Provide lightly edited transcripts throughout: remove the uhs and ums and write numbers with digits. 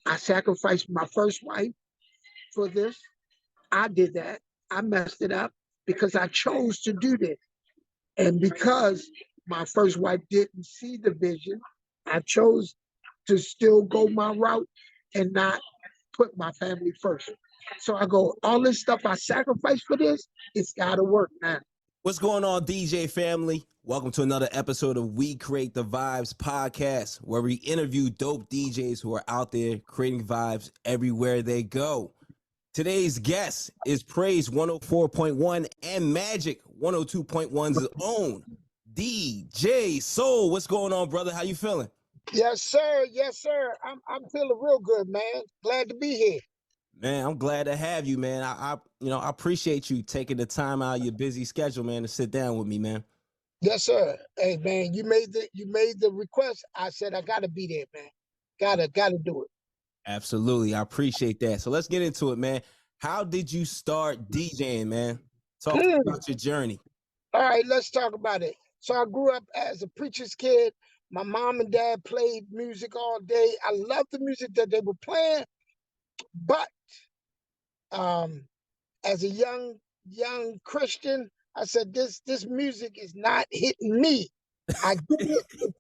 I sacrificed my first wife for this. I did that. I messed it up because I chose to do this. And because my first wife didn't see the vision, I chose to still go my route and not put my family first. So I go, all this stuff I sacrificed for this, it's got to work now. What's going on, DJ family? Welcome to another episode of We Create the Vibes podcast, where we interview dope DJs who are out there creating vibes everywhere they go. Today's guest is Praise 104.1 and Magic 102.1's own DJ Soul. What's going on, brother? How you feeling? Yes, sir. Yes, sir. I'm feeling real good, man. Glad to be here. Man, I'm glad to have you, man. I appreciate you taking the time out of your busy schedule, man, to sit down with me, man. Yes, sir. Hey, man, you made the request. I said I gotta be there, man. Gotta do it. Absolutely. I appreciate that. So let's get into it, man. How did you start DJing, man? Talk about your journey. All right, let's talk about it. So I grew up as a preacher's kid. My mom and dad played music all day. I loved the music that they were playing, but as a young Christian, I said this music is not hitting me. I get it.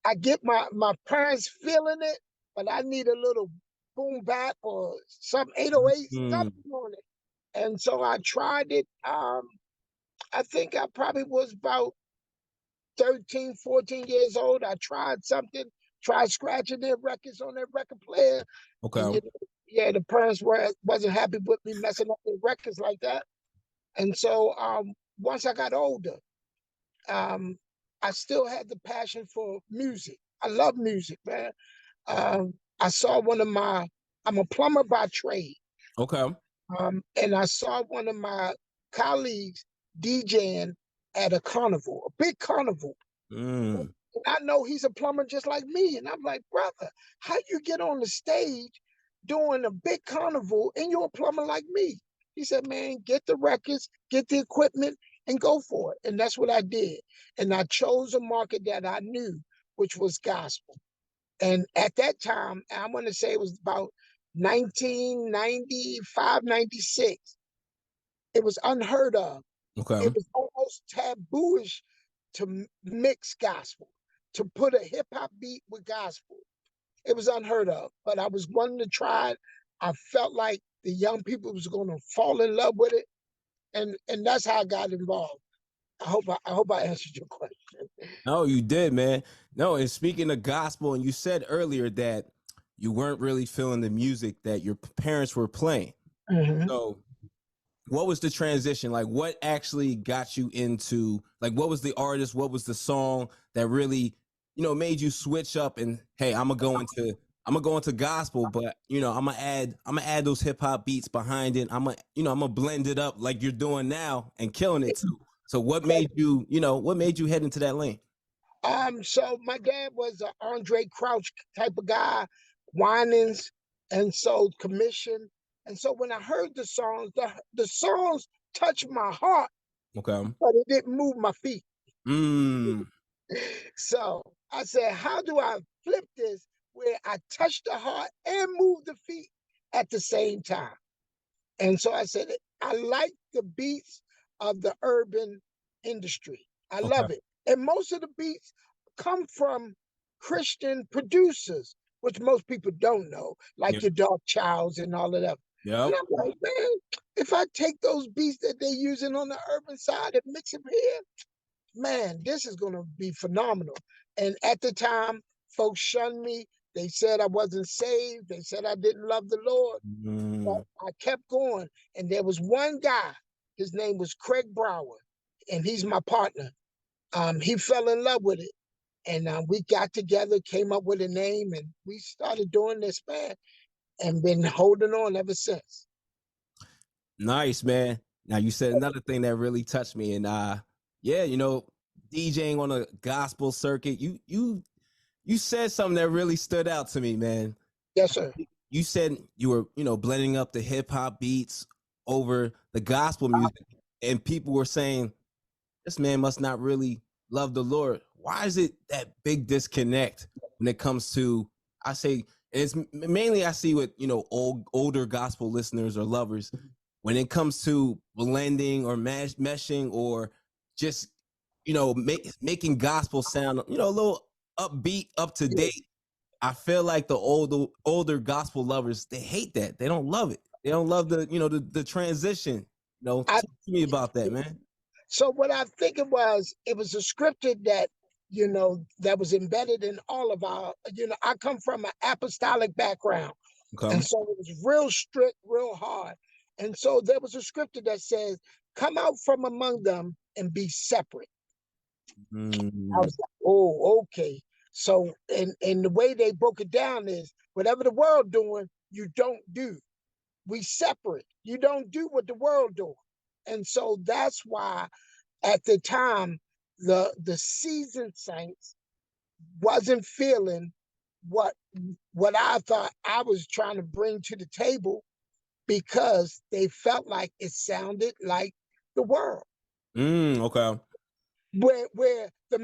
I get my parents feeling it, but I need a little boom bap or some 808 something on it. And so I tried it. I think I probably was about 13, 14 years old. I tried scratching their records on their record player. Okay. And, yeah, the parents wasn't happy with me messing up their records like that. And so once I got older, I still had the passion for music. I love music, man. I saw I'm a plumber by trade. Okay. And I saw one of my colleagues DJing at a carnival, a big carnival. And I know he's a plumber just like me. And I'm like, brother, how you get on the stage doing a big carnival and you're a plumber like me? He said, man, get the records, get the equipment, and go for it. And that's what I did. And I chose a market that I knew, which was gospel. And at that time, I'm going to say it was about 1995, 96. It was unheard of. Okay. It was almost tabooish to mix gospel, to put a hip hop beat with gospel. It was unheard of, but I was wanting to try it. I felt like the young people was going to fall in love with it. And that's how I got involved. I hope I answered your question. No, you did, man. No, and speaking of gospel, and you said earlier that you weren't really feeling the music that your parents were playing. Mm-hmm. So what was the transition? Like, what actually got you into, like, what was the artist? What was the song that really, made you switch up and, hey, I'm gonna go into gospel, but I'm gonna add those hip hop beats behind it. I'm gonna blend it up like you're doing now and killing it too. So what made you head into that lane? So my dad was an Andre Crouch type of guy, Winans, and so commission. And so when I heard the songs, the songs touched my heart, Okay. but it didn't move my feet. Mm. So I said, how do I flip this where I touch the heart and move the feet at the same time? And so I said, I like the beats of the urban industry. I love it. And most of the beats come from Christian producers, which most people don't know, like your Dark Childs and all of that. Yeah. And I'm like, man, if I take those beats that they're using on the urban side and mix them here, man, this is going to be phenomenal. And at the time, folks shunned me. They said I wasn't saved. They said I didn't love the Lord. But I kept going. And there was one guy, his name was Craig Brower, and he's my partner. He fell in love with it. And we got together, came up with a name, and we started doing this, man, and been holding on ever since. Nice, man. Now you said another thing that really touched me, and DJing on a gospel circuit. You said something that really stood out to me, man. Yes, sir. You said you were, blending up the hip hop beats over the gospel music, and people were saying, this man must not really love the Lord. Why is it that big disconnect when it comes to, I say, It's mainly I see with older gospel listeners or lovers when it comes to blending or meshing or just making gospel sound a little upbeat, up to Yeah. date. I feel like the older gospel lovers, they hate that. They don't love it. They don't love the transition. I, Talk to me about that, man. so what I think it was a scripture that, that was embedded in all of our, I come from an apostolic background. Okay. And so it was real strict, real hard. And so there was a scripture that says, come out from among them and be separate. I Mm. was like, oh, okay. So, and the way they broke it down is whatever the world doing, you don't do. We separate. You don't do what the world doing. And so that's why at the time, the seasoned saints wasn't feeling what what I thought I was trying to bring to the table because they felt like it sounded like the world. Okay. Where the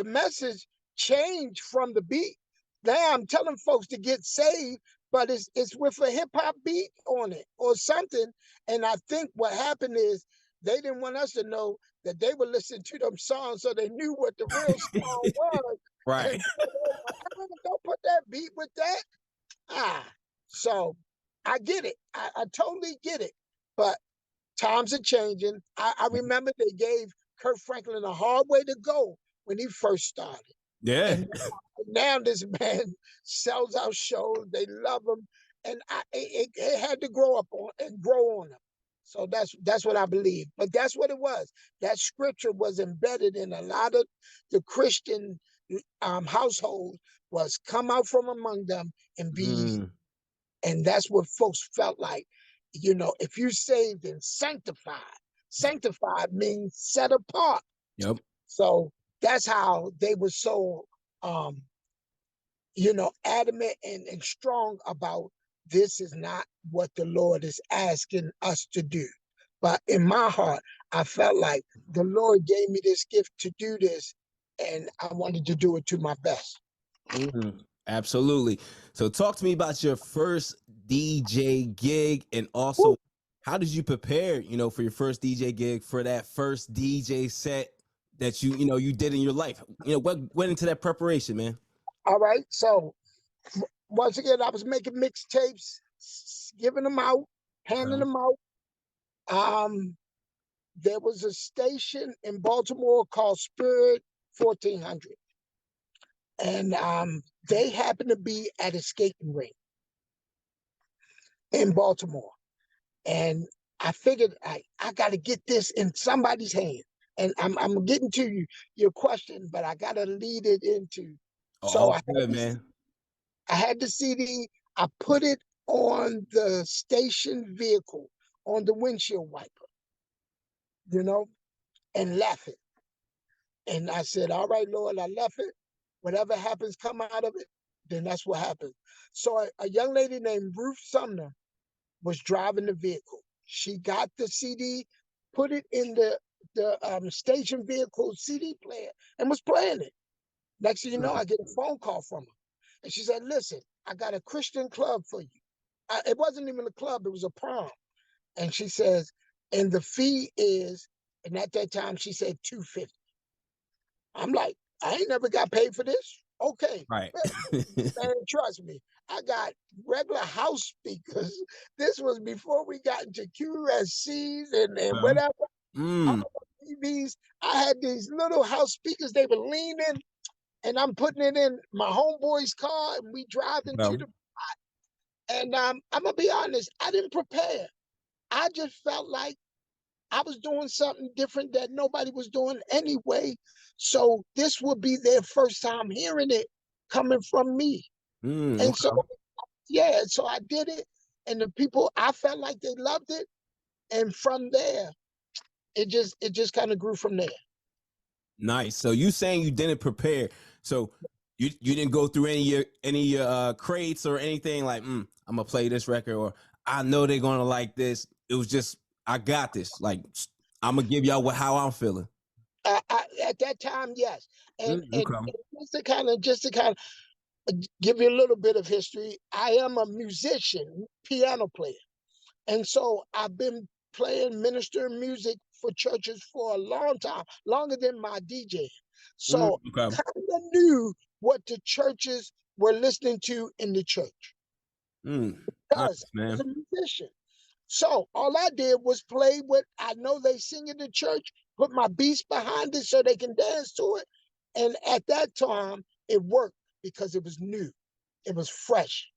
message changed from the beat. Now I'm telling folks to get saved, but it's with a hip hop beat on it or something. And I think what happened is they didn't want us to know that they were listening to them songs, so they knew what the real song was. Right. And so they were like, don't put that beat with that. So I get it. I totally get it. But times are changing. I remember they gave Kurt Franklin a hard way to go when he first started. Yeah. And now this man sells out shows. They love him. And it had to grow up on and grow on him. So that's what I believe. But that's what it was. That scripture was embedded in a lot of the Christian households was come out from among them and be ye. Mm. And that's what folks felt like. If you saved and sanctified means set apart. Yep. So that's how they were so, adamant and strong about this is not what the Lord is asking us to do. But in my heart, I felt like the Lord gave me this gift to do this, and I wanted to do it to my best. Absolutely. So talk to me about your first DJ gig and Woo. also how did you prepare, for your first DJ gig for that first DJ set that you did in your life? What went into that preparation, man? All right. So once again, I was making mixtapes, giving them out, handing Okay. them out. Um, there was a station in Baltimore called Spirit 1400, and they happened to be at a skating rink in Baltimore. And I figured I got to get this in somebody's hand. And I'm getting to your question, but I got to lead it into. So All good, man. I had the CD. I put it on the station vehicle, on the windshield wiper, you know, and left it. And I said, all right, Lord, I left it. Whatever happens, come out of it. Then that's what happened. So a young lady named Ruth Sumner was driving the vehicle. She got the CD, put it in the station vehicle CD player, and was playing it. Next thing you know, I get a phone call from her. And she said, listen, I got a Christian club for you. It wasn't even a club, it was a prom. And she says, and the fee is, and at that time she said 250. I'm like, I ain't never got paid for this. Okay. Right. Man, trust me, I got regular house speakers. This was before we got into QSCs and whatever. All Mm. the TVs. I had these little house speakers. They were leaning, and I'm putting it in my homeboy's car, and we driving to Well, the. And I'm gonna be honest, I didn't prepare. I just felt like I was doing something different that nobody was doing anyway. So this would be their first time hearing it coming from me. And so, okay. yeah, so I did it. And the people, I felt like they loved it. And from there, it just kind of grew from there. Nice. So you saying you didn't prepare. So you didn't go through any crates or anything like, I'm gonna play this record or I know they're gonna like this. It was just I got this. Like I'm gonna give y'all how I'm feeling. At that time, yes. And Okay. just to kind of give you a little bit of history. I am a musician, piano player. And so I've been playing minister music for churches for a long time, longer than my DJ. So Okay. I kind of knew what the churches were listening to in the church because Nice, I was man. a musician. So all I did was play what I know they sing in the church, put my beats behind it so they can dance to it. And at that time, it worked because it was new, it was fresh.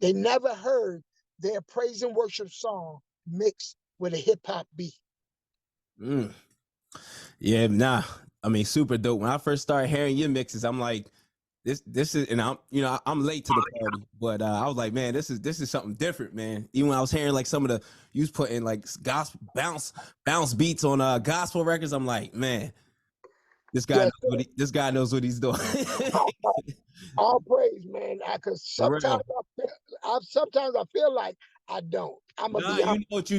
They never heard their praise and worship song mixed with a hip hop beat. Mm. Yeah, nah. I mean, super dope. When I first started hearing your mixes, I'm like, this is, and I'm late to the party, but I was like, man, this is something different, man. Even when I was hearing like some of the you was putting like gospel bounce beats on gospel records, I'm like, man, Yes, this guy knows what he's doing. all, all praise, man. Because For sometimes real. sometimes I feel like I don't. I'm gonna Nah, be you honest. know what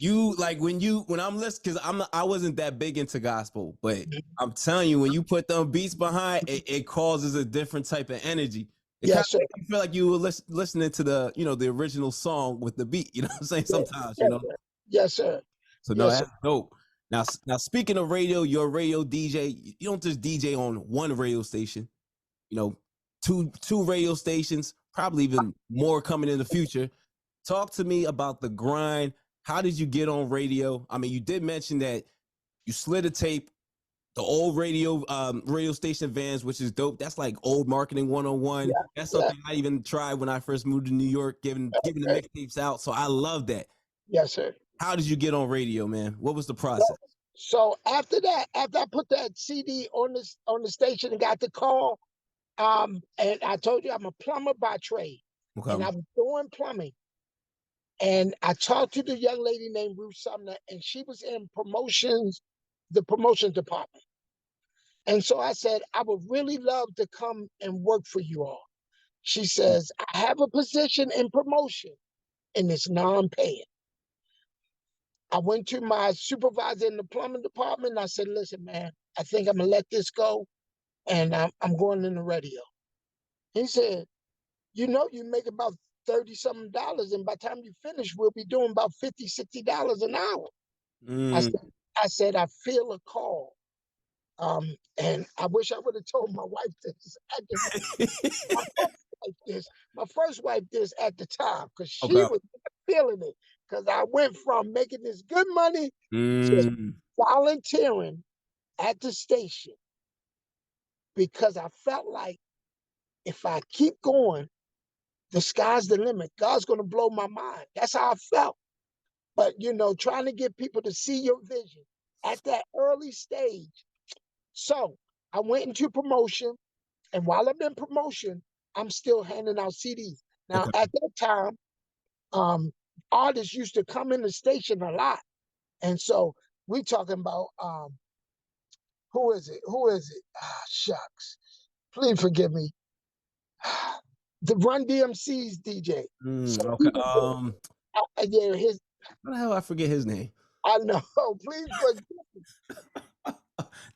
you like when I'm listening because I wasn't that big into gospel, but I'm telling you when you put them beats behind it causes a different type of energy. It kind Yes, of sir. makes you feel like you were listening to the original song with the beat. You know what I'm saying? Yes, Sometimes, yes, sir. Yes, sir. So no, Yes, sir. that's dope. Now speaking of radio, you're a radio DJ. You don't just DJ on one radio station. You know, two radio stations, probably even more coming in the future. Talk to me about the grind. How did you get on radio? I mean, you did mention that you slid a tape, the old radio station vans, which is dope. That's like old marketing 101. Yeah, That's yeah. something I even tried when I first moved to New York, giving the Okay. mixtapes out. So I love that. Yes, sir. How did you get on radio, man? What was the So, process? so after that, after I put that CD on the station and got the call, and I told you I'm a plumber by trade, and Okay. I was doing plumbing. And I talked to the young lady named Ruth Sumner, and she was in promotions, the promotion department. And so I said, I would really love to come and work for you all. She says, I have a position in promotion and it's non paying. I went to my supervisor in the plumbing department and I said, listen, man, I think I'm going to let this go and I'm going in the radio. He said, you know, you make about 30 something dollars, and by the time you finish, we'll be doing about $50, $60 an hour. I Mm. said, I feel a call. And I wish I would have told my wife this at the my first wife this, my first wife this at the time, because she Okay. was feeling it. Because I went from making this good money to Mm. volunteering at the station because I felt like if I keep going, the sky's the limit. God's going to blow my mind. That's how I felt. But trying to get people to see your vision at that early stage. So I went into promotion, and while I'm in promotion, I'm still handing out CDs. Now Okay. at that time, um, artists used to come in the station a lot, and so we talking about who is it? Who is it? Ah, shucks. Please forgive me. The Run DMC's DJ. So he Okay. was there. Yeah, his. How the hell I forget his name? I know. Please forgive.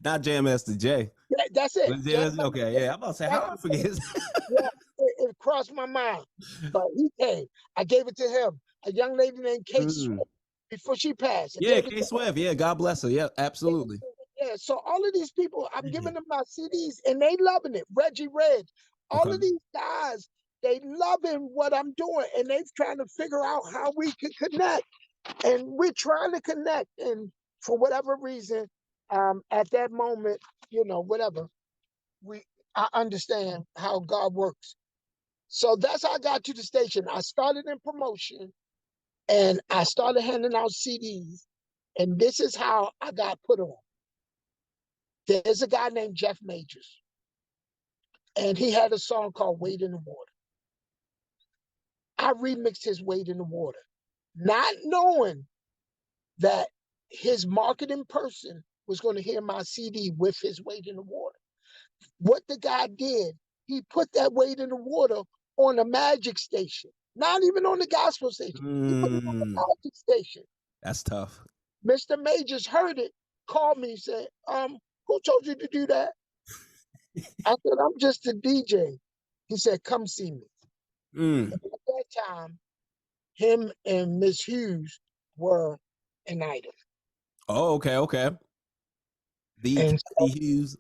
Not Jam Master J. That's it. Was Jam Master? Okay, yeah. I'm about to say, how That's do I forget his? yeah, it crossed my mind. But he came. I gave it to him. A young lady named Kate Mm. Swift before she passed. I Yeah, gave it K to Swift. Yeah, God bless her. Yeah, absolutely. her. Yeah. So all of these people, I'm Mm. giving them my CDs and they loving it. Reggie Reg, all Okay. of these guys, they loving what I'm doing and they trying to figure out how we can connect. And we're trying to connect. And for whatever reason, at that moment, whatever, we I understand how God works. So that's how I got to the station. I started in promotion and I started handing out CDs. And this is how I got put on. There's a guy named Jeff Majors, and he had a song called Wade in the Water. I remixed his Wade in the Water, not knowing that his marketing person was going to hear my CD with his Wade in the Water. What the guy did, he put that Wade in the Water on a magic station, not even on the gospel station. He put it on the Mm. magic station. That's tough. Mr. Majors heard it, called me, and said, who told you to do that? I said, I'm just a DJ. He said, come see me. Mm. At that time, him and Miss Hughes were an item. Oh, okay. The And Kathy Hughes.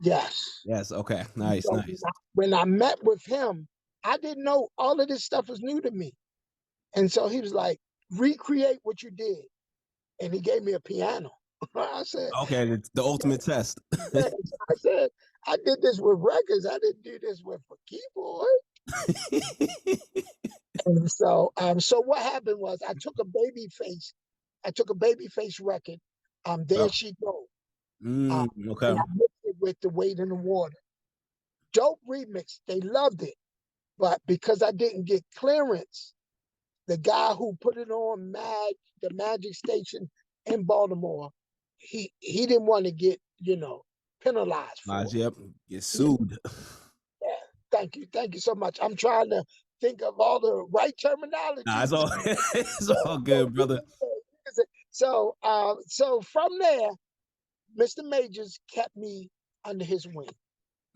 yes. Yes. Okay. Nice. So Nice. when I met with him, I didn't know all of this stuff was new to me. And so he was like, recreate what you did. And he gave me a piano. I said, Okay. The ultimate test. yes. I said, I did this with records. I didn't do this with a keyboard. And so what happened was I took a baby face. I took a baby face record. There Oh. she go. Okay. And I mixed it with the weight in the water. Dope remix. They loved it. But because I didn't get clearance, the guy who put it on the Magic Station in Baltimore, he didn't want to get, penalized for Yep. Get it. sued. Yeah. Thank you so much. I'm trying to think of all the right Nah, terminology. it's all good, brother. So from there, Mr. Majors kept me under his wing.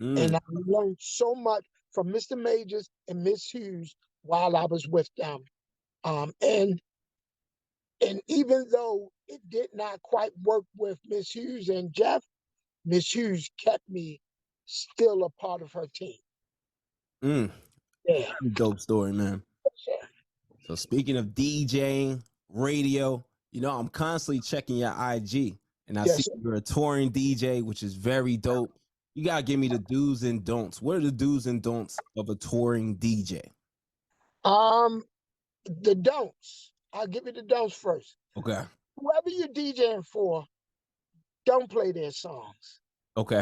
Mm. And I learned so much from Mr. Majors and Miss Hughes while I was with them. Um, and and even though it did not quite work with Miss Hughes and Jeff, Miss Hughes kept me still a part of her team. Mm. Yeah. Dope story, man. So speaking of DJing, radio, I'm constantly checking your IG, and I see Yes. you're a touring DJ, which is very dope. You gotta give me the do's and don'ts. What are the do's and don'ts of a touring DJ? Um, the don'ts. I'll give you the don'ts first. Okay. Whoever you're DJing for, don't play their songs. Okay.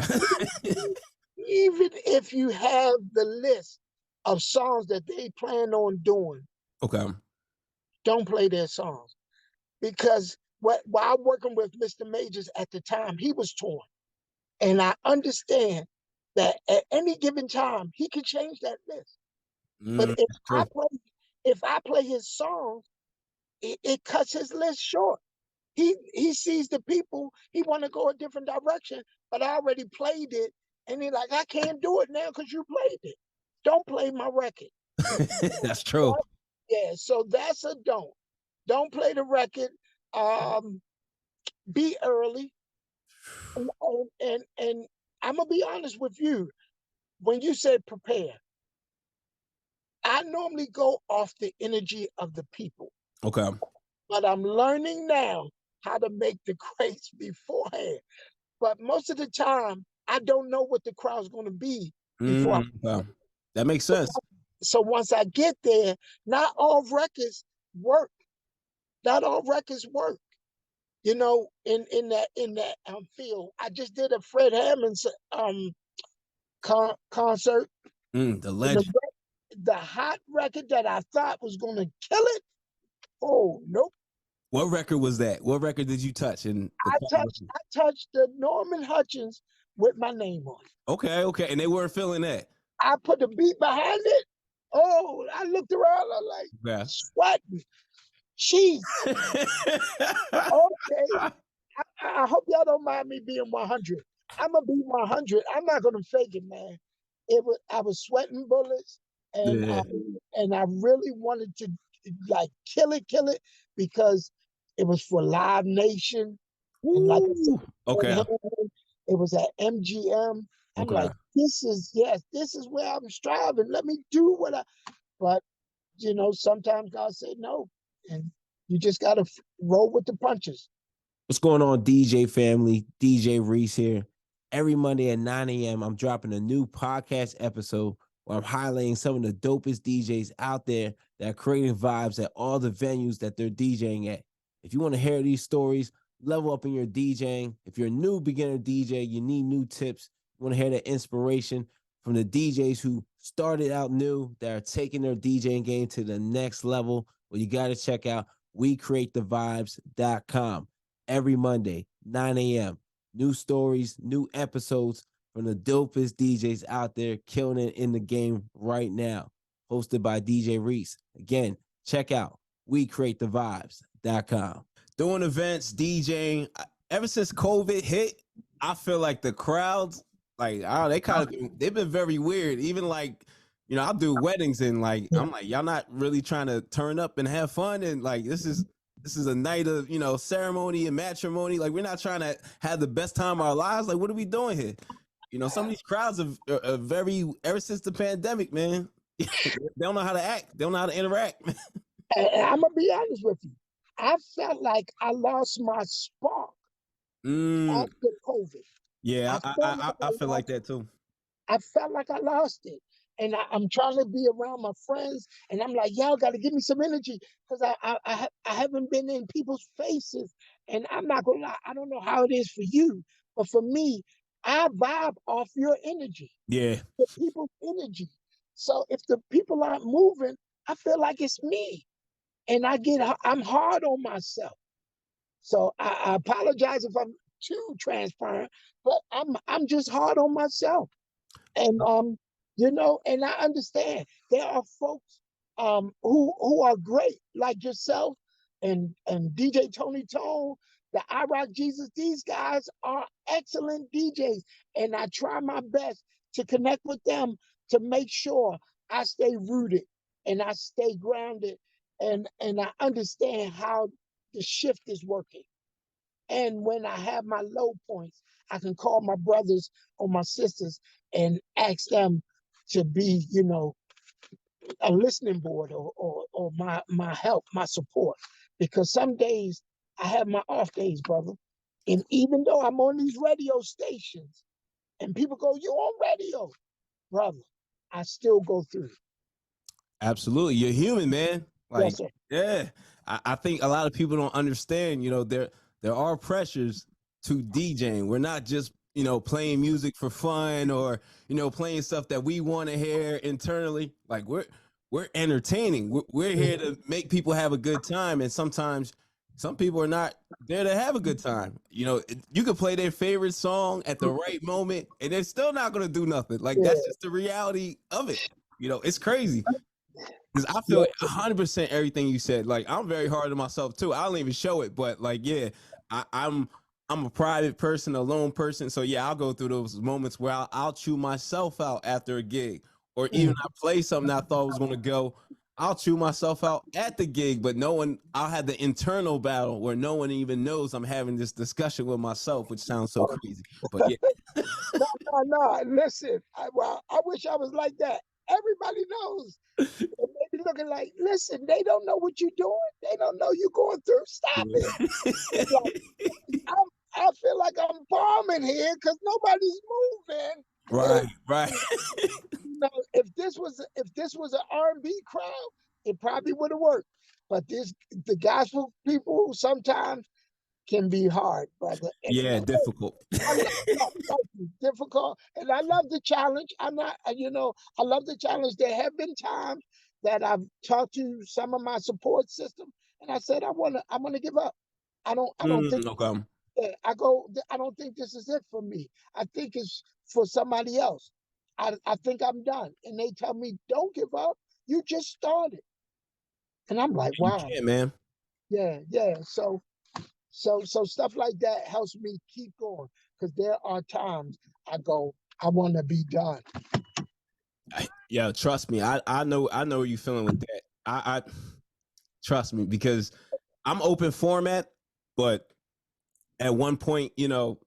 Even if you have the list of songs that they plan on doing, Okay. don't play their songs. Because while working with Mr. Majors at the time, he was touring. And I understand that at any given time, he could change that list. But True. if I play his songs, it cuts his list short. He sees the people, he want to go a different direction, but I already played it, and he's like, I can't do it now because you played it. Don't play my record. That's true. Yeah, so that's a don't. Don't play the record. Be early, and I'm gonna be honest with you. When you say prepare, I normally go off the energy of the people, Okay. but I'm learning now how to make the crates beforehand. But most of the time, I don't know what the crowd's going to be before. Okay. That makes sense. So once I get there, not all records work. Not all records work. In that field. I just did a Fred Hammond concert. The And the, legend. the hot record that I thought was going to kill it. Oh nope. What record was that? What record did you touch? And I touched the Norman Hutchins with my name on it. Okay, and they weren't feeling that. I put the beat behind it. Oh, I looked around. I'm like, Yeah. sweating. Jeez. Okay. I hope y'all don't mind me being 100. I'm gonna be 100. I'm not gonna fake it, man. I was sweating bullets, and Yeah. and I really wanted to like kill it because it was for Live Nation, and like I said, Okay. it was at MGM. I'm like, this is where I'm striving. Let me do but sometimes God said no, and you just gotta roll with the punches. What's going on, DJ family? DJ Reese here. Every Monday at 9 a.m., I'm dropping a new podcast episode where I'm highlighting some of the dopest DJs out there that are creating vibes at all the venues that they're DJing at. If you want to hear these stories, level up in your DJing. If you're a new beginner DJ, you need new tips. You want to hear the inspiration from the DJs who started out new, that are taking their DJing game to the next level, well, you got to check out WeCreateTheVibes.com. Every Monday, 9 a.m. New stories, new episodes from the dopest DJs out there killing it in the game right now. Hosted by DJ Reese. Again, check out WeCreateTheVibes.com. Doing events, DJing. Ever since COVID hit, I feel like the crowds Like, oh, they've been very weird. Even like, I'll do weddings and like I'm like, y'all not really trying to turn up and have fun and like this is a night of ceremony and matrimony. Like we're not trying to have the best time of our lives. Like what are we doing here? Some of these crowds are very ever since the pandemic, man. They don't know how to act. They don't know how to interact. And I'm gonna be honest with you. I felt like I lost my spark after COVID. Yeah, I felt like I feel like that too. I felt like I lost it. And I'm trying to be around my friends, and I'm like, y'all got to give me some energy because I haven't been in people's faces. And I'm not gonna lie, I don't know how it is for you, but for me, I vibe off your energy, Yeah, the people's energy. So if the people aren't moving, I feel like it's me, and I'm hard on myself. So I apologize if I'm too transparent, but I'm just hard on myself. And and I understand there are folks who are great, like yourself and DJ Tony Tone, the I Rock Jesus. These guys are excellent DJs, and I try my best to connect with them to make sure I stay rooted and I stay grounded, and I understand how the shift is working. And when I have my low points, I can call my brothers or my sisters and ask them to be, a listening board or my help, my support. Because some days I have my off days, brother. And even though I'm on these radio stations and people go, you on radio, brother, I still go through. absolutely. You're human, man. Like, Yes, sir. yeah. I think a lot of people don't understand, there are pressures to DJing. We're not just, playing music for fun or, playing stuff that we want to hear internally. Like we're entertaining. We're here to make people have a good time. And sometimes some people are not there to have a good time. You could play their favorite song at the right moment and they're still not going to do nothing. Like Yeah, that's just the reality of it. It's crazy. Because I feel yeah, 100% everything you said. Like I'm very hard on myself too. I don't even show it, but like yeah, I'm a private person, a lone person. So yeah, I'll go through those moments where I'll chew myself out after a gig, or even I play something I thought was gonna go. I'll chew myself out at the gig, but no one. I'll have the internal battle where no one even knows I'm having this discussion with myself, which sounds so crazy. But yeah, no. Listen, I wish I was like that. Everybody knows. And they be looking like, listen, they don't know what you're doing. They don't know you're going through. Stop it. Like, I feel like I'm bombing here because nobody's moving. right, right. If this was an R&B crowd, it probably would have worked. But the gospel people sometimes can be hard, brother. And Yeah, difficult. I love difficult, and I love the challenge. I'm not, I love the challenge. There have been times that I've talked to some of my support system, and I said, I want to give up. I don't think, Okay. I don't think this is it for me. I think it's for somebody else. I think I'm done, and they tell me, don't give up. You just started, and I'm like, You wow, can, man. yeah, yeah. So stuff like that helps me keep going because there are times I go, I want to be done. Yeah, trust me. I know you feeling with that. I trust me because I'm open format, but at one point,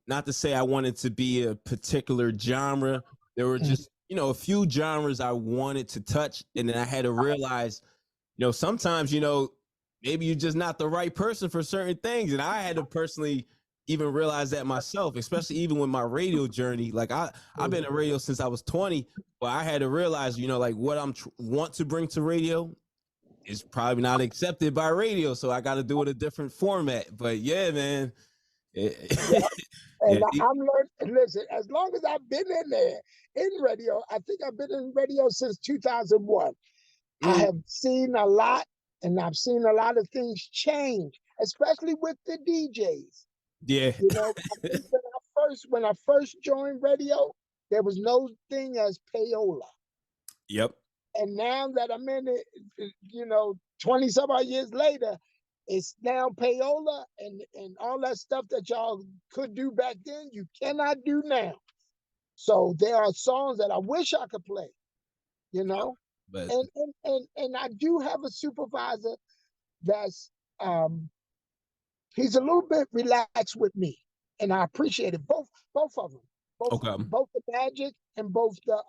not to say I wanted to be a particular genre. There were Mm. just, a few genres I wanted to touch. And then I had to realize, sometimes, maybe you're just not the right person for certain things. And I had to personally even realize that myself, especially even with my radio journey. Like I've been in radio since I was 20, but I had to realize, like what want to bring to radio is probably not accepted by radio. So I got to do it a different format. But yeah, man. And Yeah, I'm learning. Listen, as long as I've been in there in radio, I think I've been in radio since 2001. I mm, have seen a lot, and I've seen a lot of things change, especially with the DJs. yeah, I think when I first joined radio, there was no thing as payola. yep, And now that I'm in it, 20 some odd years later, it's now payola and all that stuff that y'all could do back then, you cannot do now. So there are songs that I wish I could play, you know. But And I do have a supervisor that's he's a little bit relaxed with me, and I appreciate it. Both of them, okay. both the Magic and both the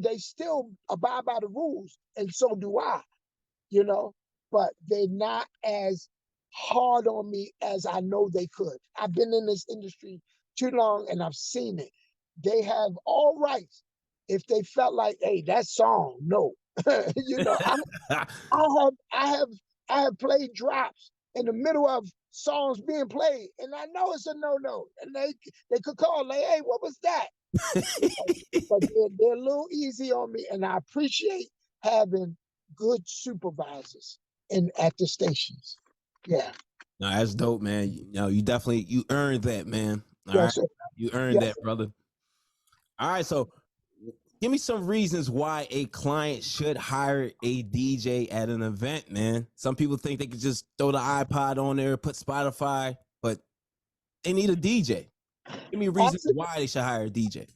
they still abide by the rules, and so do I, you know, but they're not as hard on me as I know they could. I've been in this industry too long, and I've seen it. They have all rights if they felt like, hey, that song, no, you know, I have played drops in the middle of songs being played, and I know it's a no. And they could call like, hey, what was that? You know, but they're a little easy on me, and I appreciate having good supervisors in at the stations. Yeah. No, that's dope, man. You definitely you earned that, man. All right, Yes, sir. you earned Yes, that, brother. All right, so give me some reasons why a client should hire a DJ at an event, man. Some people think they could just throw the iPod on there, put Spotify, but they need a DJ. Give me reasons absolutely. why they should hire a DJ.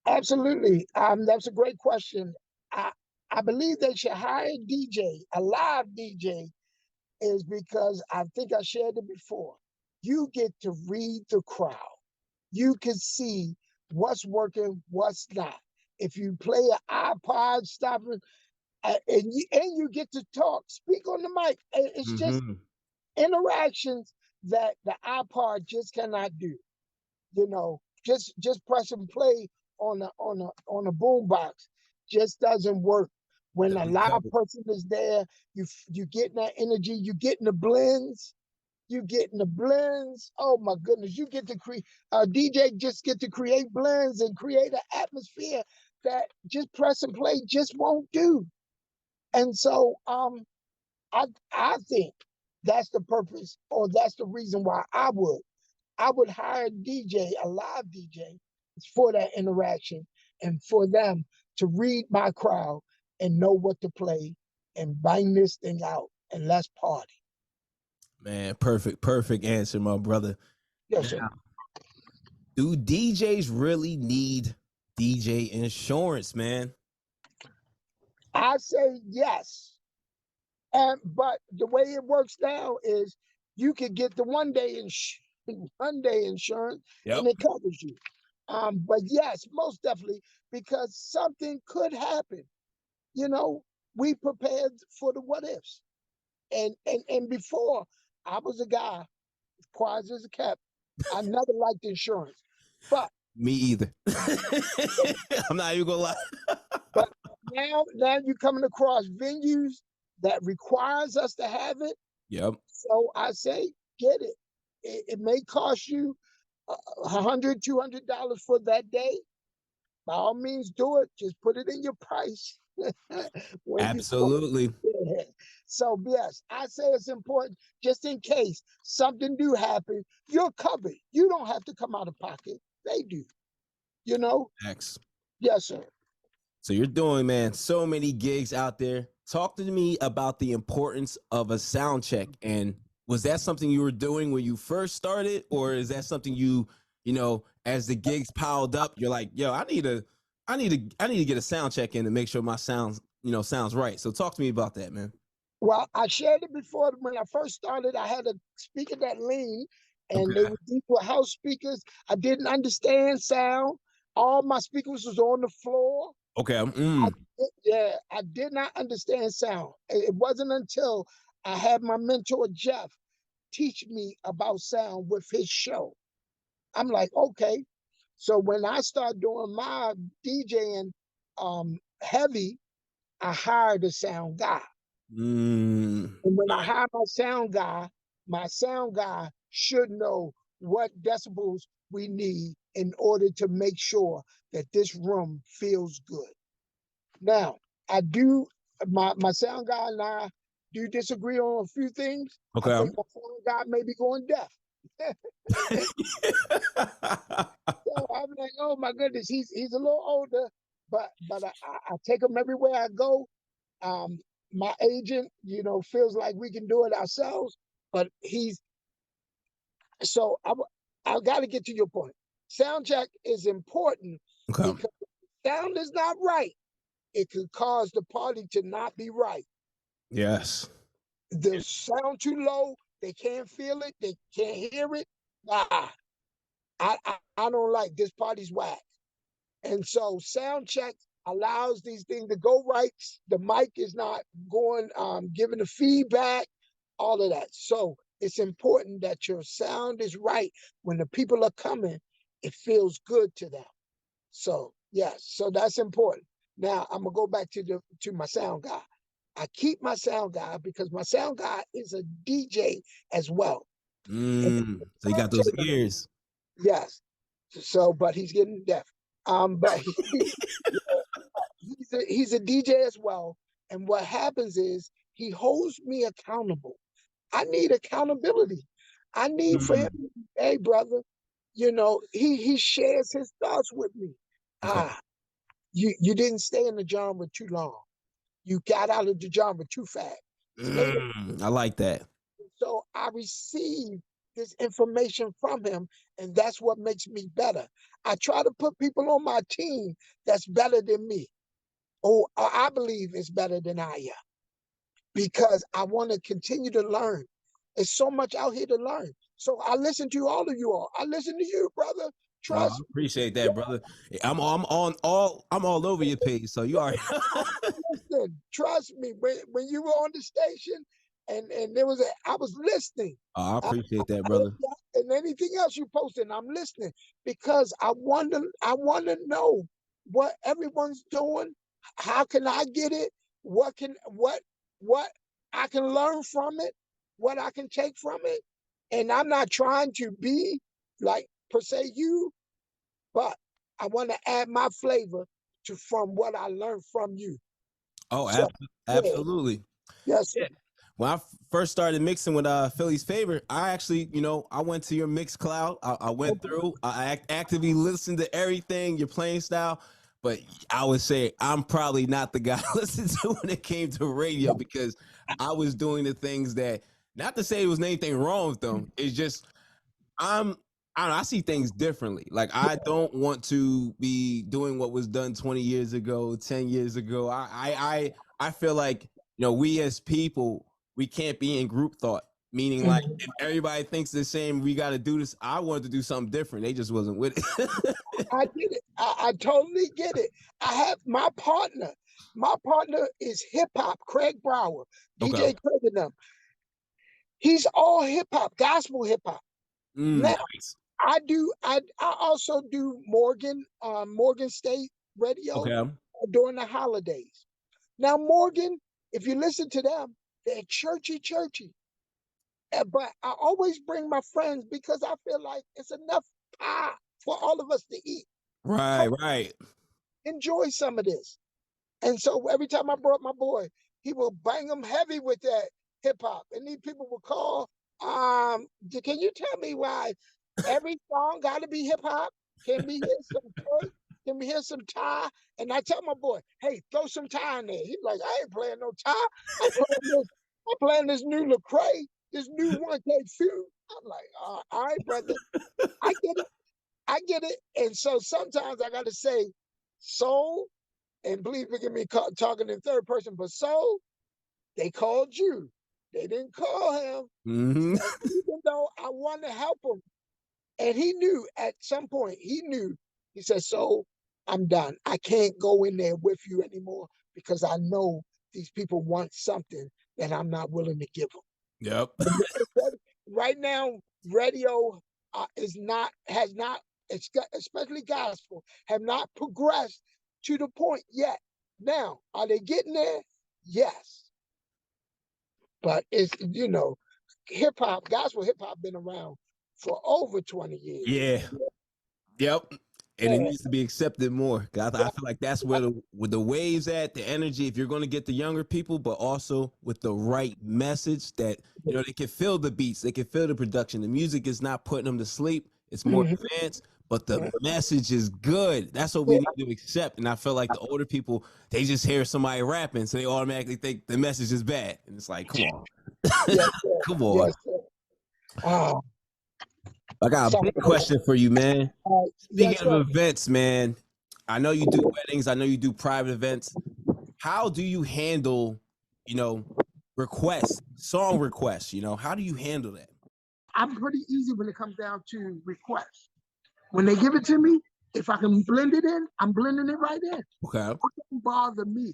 Absolutely. That's a great question. I I believe they should hire a DJ, a live DJ, is because I think I shared it before. You get to read the crowd. You can see what's working, what's not. If you play an iPod, stop it, and you get to talk, speak on the mic. It's just Mm-hmm. interactions that the iPod just cannot do. You know, just press and play on a boombox just doesn't work. When a Doesn't live cut it. person is there, you getting that energy, you getting the blends, you getting the blends. Oh my goodness, you get to create DJ just get to create blends and create an atmosphere that just press and play just won't do. And so I think that's the purpose, or that's the reason why I would hire a DJ, a live DJ, for that interaction and for them to read my crowd and know what to play and bang this thing out and let's party. Man, perfect answer, my brother. Yes, sir. Now, do DJs really need DJ insurance, man? I say yes. And but the way it works now is you could get the 1 day insurance and Yep. it covers you. But yes, most definitely, because something could happen. You know, we prepared for the what ifs. And before I was a guy, quiet as a cat. I never liked insurance. But Me either. I'm not even gonna lie. but now you're coming across venues that requires us to have it. Yep. So I say, get it. It may cost you $100, $200 for that day. By all means, do it. Just put it in your price when you come. Absolutely. Yeah. So yes, I say it's important just in case something do happen. You're covered. You don't have to come out of pocket. They do. You know. X. Yes, sir. So you're doing, man, so many gigs out there. Talk to me about the importance of a sound check. And was that something you were doing when you first started, or is that something as the gigs piled up, you're like, yo, I need to get a sound check in to make sure my sounds right. So talk to me about that, man. Well, I shared it before. When I first started, I had a speaker that leaned, and they Okay. were these were house speakers. I didn't understand sound. All my speakers was on the floor. Okay. Yeah, I did not understand sound. It wasn't until I had my mentor Jeff teach me about sound with his show. I'm like, okay. So when I started doing my DJing heavy, I hired a sound guy. And when I hire my sound guy should know what decibels we need in order to make sure that this room feels good. Now, I do my sound guy and I do disagree on a few things. I Okay. think my sound guy may be going deaf. So I'm like, oh my goodness, he's a little older, but I take him everywhere I go. Um, my agent, feels like we can do it ourselves, but he's so I got to get to your point. Sound check is important Okay. Because if the sound is not right, it could cause the party to not be right. Yes. The sound too low, they can't feel it, they can't hear it. Nah, I don't like this party's whack. And so sound check allows these things to go right. The mic is not going, giving the feedback, all of that. So it's important that your sound is right when the people are coming. It feels good to them. So yes, so that's important. Now I'm gonna go back to my sound guy. I keep my sound guy because my sound guy is a DJ as well. And So you got those ears. yes. So, but he's getting deaf. But he's a DJ as well. And what happens is he holds me accountable. I need accountability. I need for him, Mm. hey brother, he shares his thoughts with me. Okay. Ah, you didn't stay in the genre too long. You got out of the genre too fast. Stay there. I like that. So I receive this information from him, and that's what makes me better. I try to put people on my team that's better than me, or I believe is better than I am, because I want to continue to learn. There's so much out here to learn. So I listen to all of you all. I listen to you, brother. I Trust me. appreciate that, brother. I'm all over your page, so you already. Listen, trust me. When you were on the station, and there was I was listening. I I, appreciate that, brother. and anything else you posted, I'm listening because I want to know what everyone's doing. How can I get it? What I can learn from it? What I can take from it? And I'm not trying to be like per se you, but I want to add my flavor to from what I learned from you. Oh, So yeah, absolutely. yes, sir. Yeah. When I first started mixing with Philly's Favorite, I actually, I went to your mix cloud. I went Okay. through. I actively listened to everything, your playing style. But I would say I'm probably not the guy to listen to when it came to radio, because I was doing the things that, not to say there was anything wrong with them. It's just I'm I don't know, I see things differently. Like, I don't want to be doing what was done 20 years ago, 10 years ago. I feel like, we as people, we can't be in group thought. Meaning, like, Mhm. if everybody thinks the same, we got to do this. I wanted to do something different. They just wasn't with it. I get it. I totally get it. I have my partner. My partner is hip hop, Craig Brower, Okay. DJ Craig and them. He's all hip hop, gospel hip hop. Now Nice. I also do Morgan State Radio Okay. during the holidays. Now Morgan, if you listen to them, they're churchy. But I always bring my friends because I feel like it's enough pie for all of us to eat. Right, Come right. enjoy some of this. And so every time I brought my boy, he will bang them heavy with that hip hop. And these people will call, can you tell me why every song got to be hip hop? Can we hear some K? Can we hear some Ty? And I tell my boy, hey, throw some Ty in there. He's like, I ain't playing no Ty. I'm playing this new Lecrae, this new 1K2. I'm like, all right, brother. I get it. I get it. And so sometimes I got to say, soul, and please forgive me talking in third person, but soul, they called you. They didn't call him. Hmm. So even though I wanted to help him, and he knew at some point, he said, so I'm done. I can't go in there with you anymore because I know these people want something that I'm not willing to give Yep. them. Right now, radio has not, especially gospel, have not progressed to the point yet. Now, are they getting there? Yes. But it's, hip hop, gospel hip hop been around for over 20 years. Yeah. Yep. And it Yeah. needs to be accepted more. 'Cause I feel like that's where the waves at, the energy, if you're going to get the younger people, but also with the right message that, they can feel the beats, they can feel the production. The music is not putting them to sleep. It's more Mhm. advanced, but the message is good. That's what we Yeah. need to accept. And I feel like the older people, they just hear somebody rapping, so they automatically think the message is bad. And it's like, come on. Yes, sir. Come on. Yes, sir. Ah, I got a sorry. big question for you, man. Yes, Speaking of sir. events, man, I know you do weddings. I know you do private events. How do you handle, you know, requests, song requests? You know, how do you handle that? I'm pretty easy when it comes down to requests. When they give it to me, if I can blend it in, I'm blending it right in. Okay. It doesn't bother me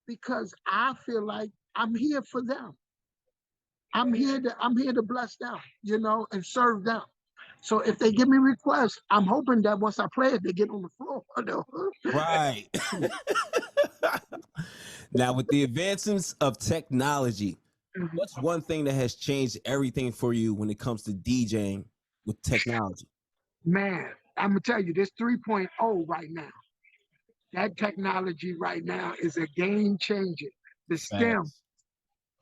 because I feel like I'm here for them. I'm here to bless them, and serve them. So if they give me requests, I'm hoping that once I play it, they get on the floor. Right. Now, with the advancements of technology, what's one thing that has changed everything for you when it comes to DJing with technology? Man, I'm gonna tell you, this 3.0 right now, that technology right now is a game changer. The stem, Facts.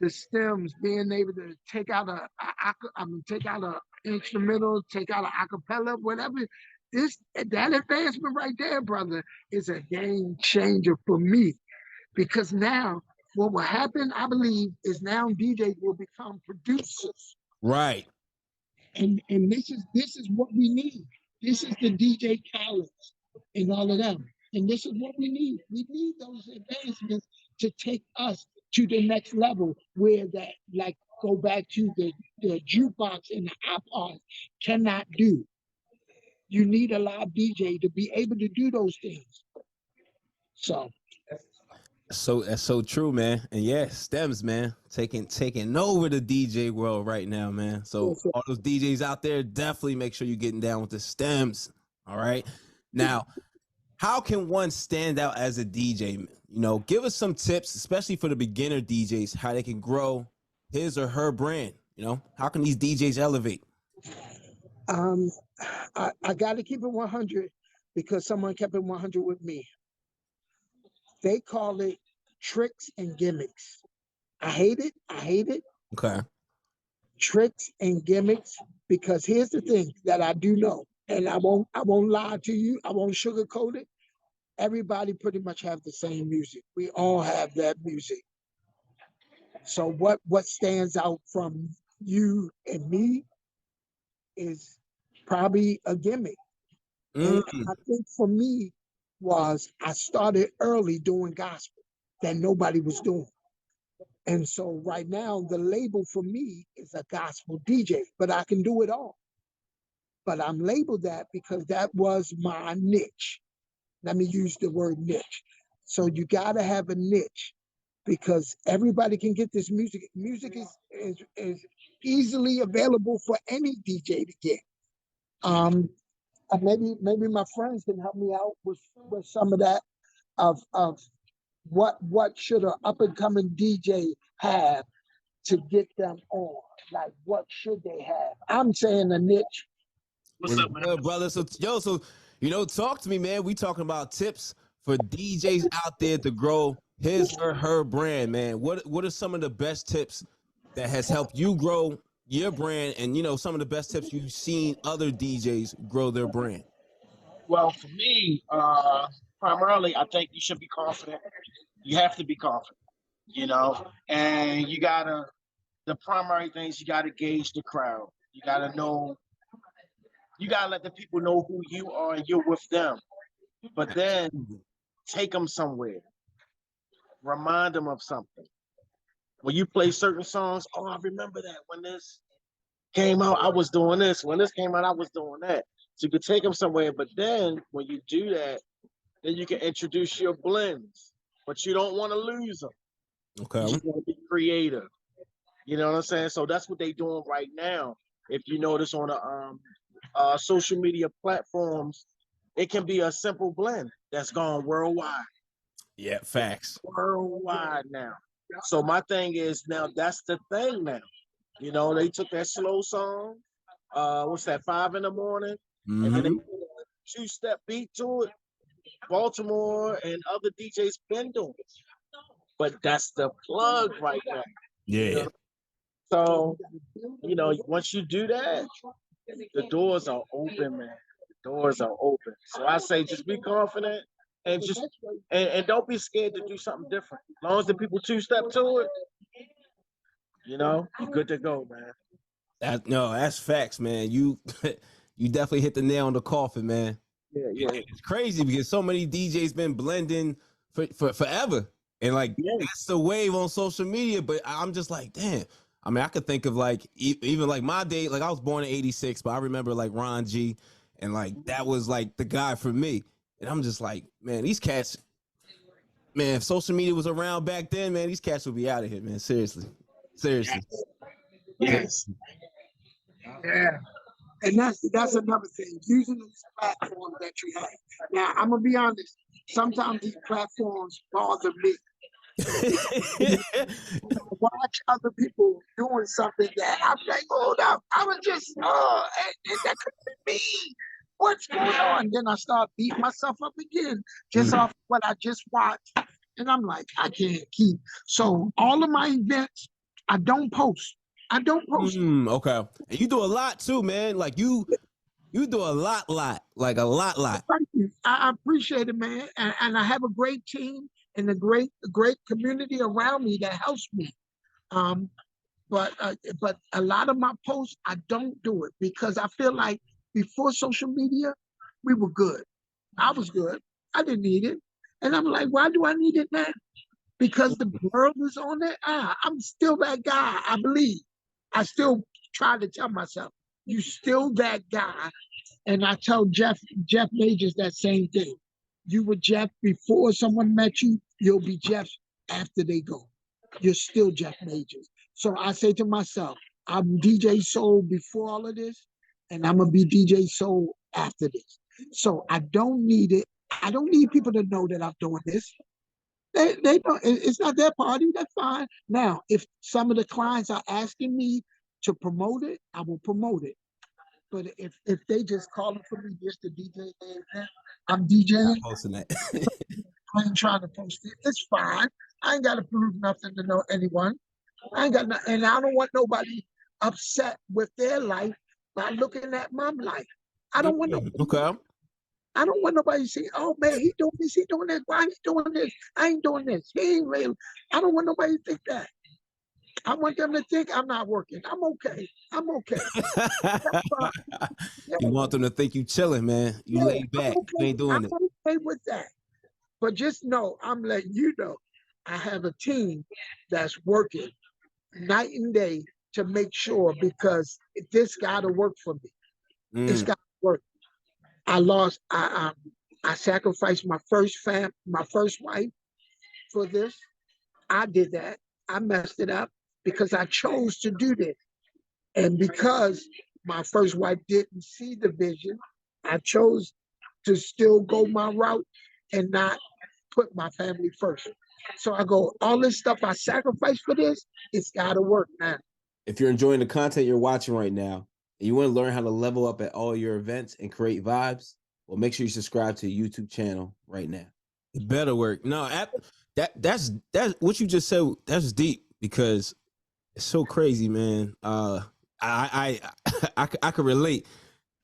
the stems being able to take out take out a instrumental, take out an acapella, whatever. That advancement right there, brother, is a game changer for me because now what will happen, I believe, is now DJs will become producers. Right. And this is what we need. This is the DJ Khaled's and all of them. And this is what we need. We need those advancements to take us to the next level where that, like, go back to the jukebox and the iPod cannot do. You need a live DJ to be able to do those things. So So that's so true, man. And yeah, stems, man, taking over the DJ world right now, man. So yes, sir. all those DJs out there, definitely make sure you're getting down with the stems. All right. Now, how can one stand out as a DJ? You know, give us some tips, especially for the beginner DJs, how they can grow his or her brand. You know, how can these DJs elevate? um, I got to keep it 100 because someone kept it 100 with me. They call it tricks and gimmicks. I hate it. I hate it. Okay. Tricks and gimmicks, because here's the thing that I do know, and I won't lie to you. I won't sugarcoat it. Everybody pretty much have the same music. We all have that music. So what stands out from you and me is probably a gimmick. And Mm, I think for me was I started early doing gospel that nobody was doing. And so right now, the label for me is a gospel DJ, but I can do it all. But I'm labeled that because that was my niche. Let me use the word niche. So you got to have a niche because everybody can get this music. Music is easily available for any DJ to get. Um, maybe my friends can help me out with some of that of what should an up and coming DJ have to get them on? Like, what should they have? I'm saying a niche. what's up, good, brother? So, yo, so talk to me, man. We talking about tips for DJs out there to grow his or her brand, man. What are some of the best tips that has helped you grow your brand, and some of the best tips you've seen other DJs grow their brand? Well, for me, primarily, I think you should be confident. You have to be confident, and the primary things, you gotta gauge the crowd. You gotta let the people know who you are and you're with them. But then take them somewhere, remind them of something. When you play certain songs, oh, I remember that when this came out, I was doing this. When this came out, I was doing that. So you could take them somewhere. But then when you do that, then you can introduce your blends. But you don't want to lose them. You Okay. just want to be creative. You know what I'm saying? So that's what they're doing right now. If you notice on the social media platforms, it can be a simple blend that's gone worldwide. Yeah, facts. Worldwide now. So my thing is now that's the thing now. They took that slow song, what's that, 5 in the morning, and then they Mm-hmm. put a two-step beat to it. Baltimore and other DJs been doing it. But that's the plug right now. Yeah. So, once you do that, the doors are open, man. The doors are open. So I say just be confident and and don't be scared to do something different. As long as the people two-step to it, you're good to go, man. No, that's facts, man. You you definitely hit the nail on the coffin, man. Yeah. It's crazy because so many DJs been blending for forever, and like that's the wave on social media. But I'm just like, damn. I mean, I could think of like even like my day. Like I was born in '86, but I remember like Ron G, and like that was like the guy for me. And I'm just like, man, these cats. Man, if social media was around back then, man, these cats would be out of here, man. Seriously. Yes. Yeah. And that's another thing, using these platforms that you have. Now, I'm gonna be honest. Sometimes these platforms bother me. Watch other people doing something that I'm like, hold up, I was just, and that could be me. What's going on? Then I start beating myself up again, just off what I just watched. And I'm like, I can't keep. So all of my events, I don't post. I don't post. Okay. And you do a lot too, man. Like you do a lot, like a lot. Thank you. I appreciate it, man. And I have a great team and a great community around me that helps me. Um, but a lot of my posts, I don't do it because I feel like before social media, we were good. I was good. I didn't need it. And I'm like, why do I need it now? Because the world is on it. I'm still that guy, I believe. I still try to tell myself, you still that guy. And I tell Jeff Majors that same thing. You were Jeff before someone met you, you'll be Jeff after they go. You're still Jeff Majors. So I say to myself, I'm DJ Soul before all of this, and I'm gonna be DJ Soul after this. So I don't need it. I don't need people to know that I'm doing this. They don't. It's not their party. That's fine. Now, if some of the clients are asking me to promote it, I will promote it. But if they just calling for me just to DJ their event, I'm DJing. Posting that. I ain't trying to post it. It's fine. I ain't got to prove nothing to know anyone. I ain't got no, and I don't want nobody upset with their life by looking at my life. I don't want nobody. Okay. I don't want nobody to say, "Oh man, he doing this, he doing that. Why he doing this? I ain't doing this. He ain't real." I don't want nobody to think that. I want them to think I'm not working. I'm okay. I'm okay. Yeah, You want them to think you chilling, man. You yeah, laid back. I'm You ain't doing I'm it. okay with that. But just know, I'm letting you know, I have a team that's working night and day to make sure because this got to work for me. It's got to work. I sacrificed my first wife for this. I did that. I messed it up because I chose to do this. And because my first wife didn't see the vision, I chose to still go my route and not put my family first. So I go, all this stuff I sacrificed for this, it's got to work now. If you're enjoying the content you're watching right now and you want to learn how to level up at all your events and create vibes, well, make sure you subscribe to the YouTube channel right now. It better work. No, that's what you just said. That's deep because it's so crazy, man. I could relate.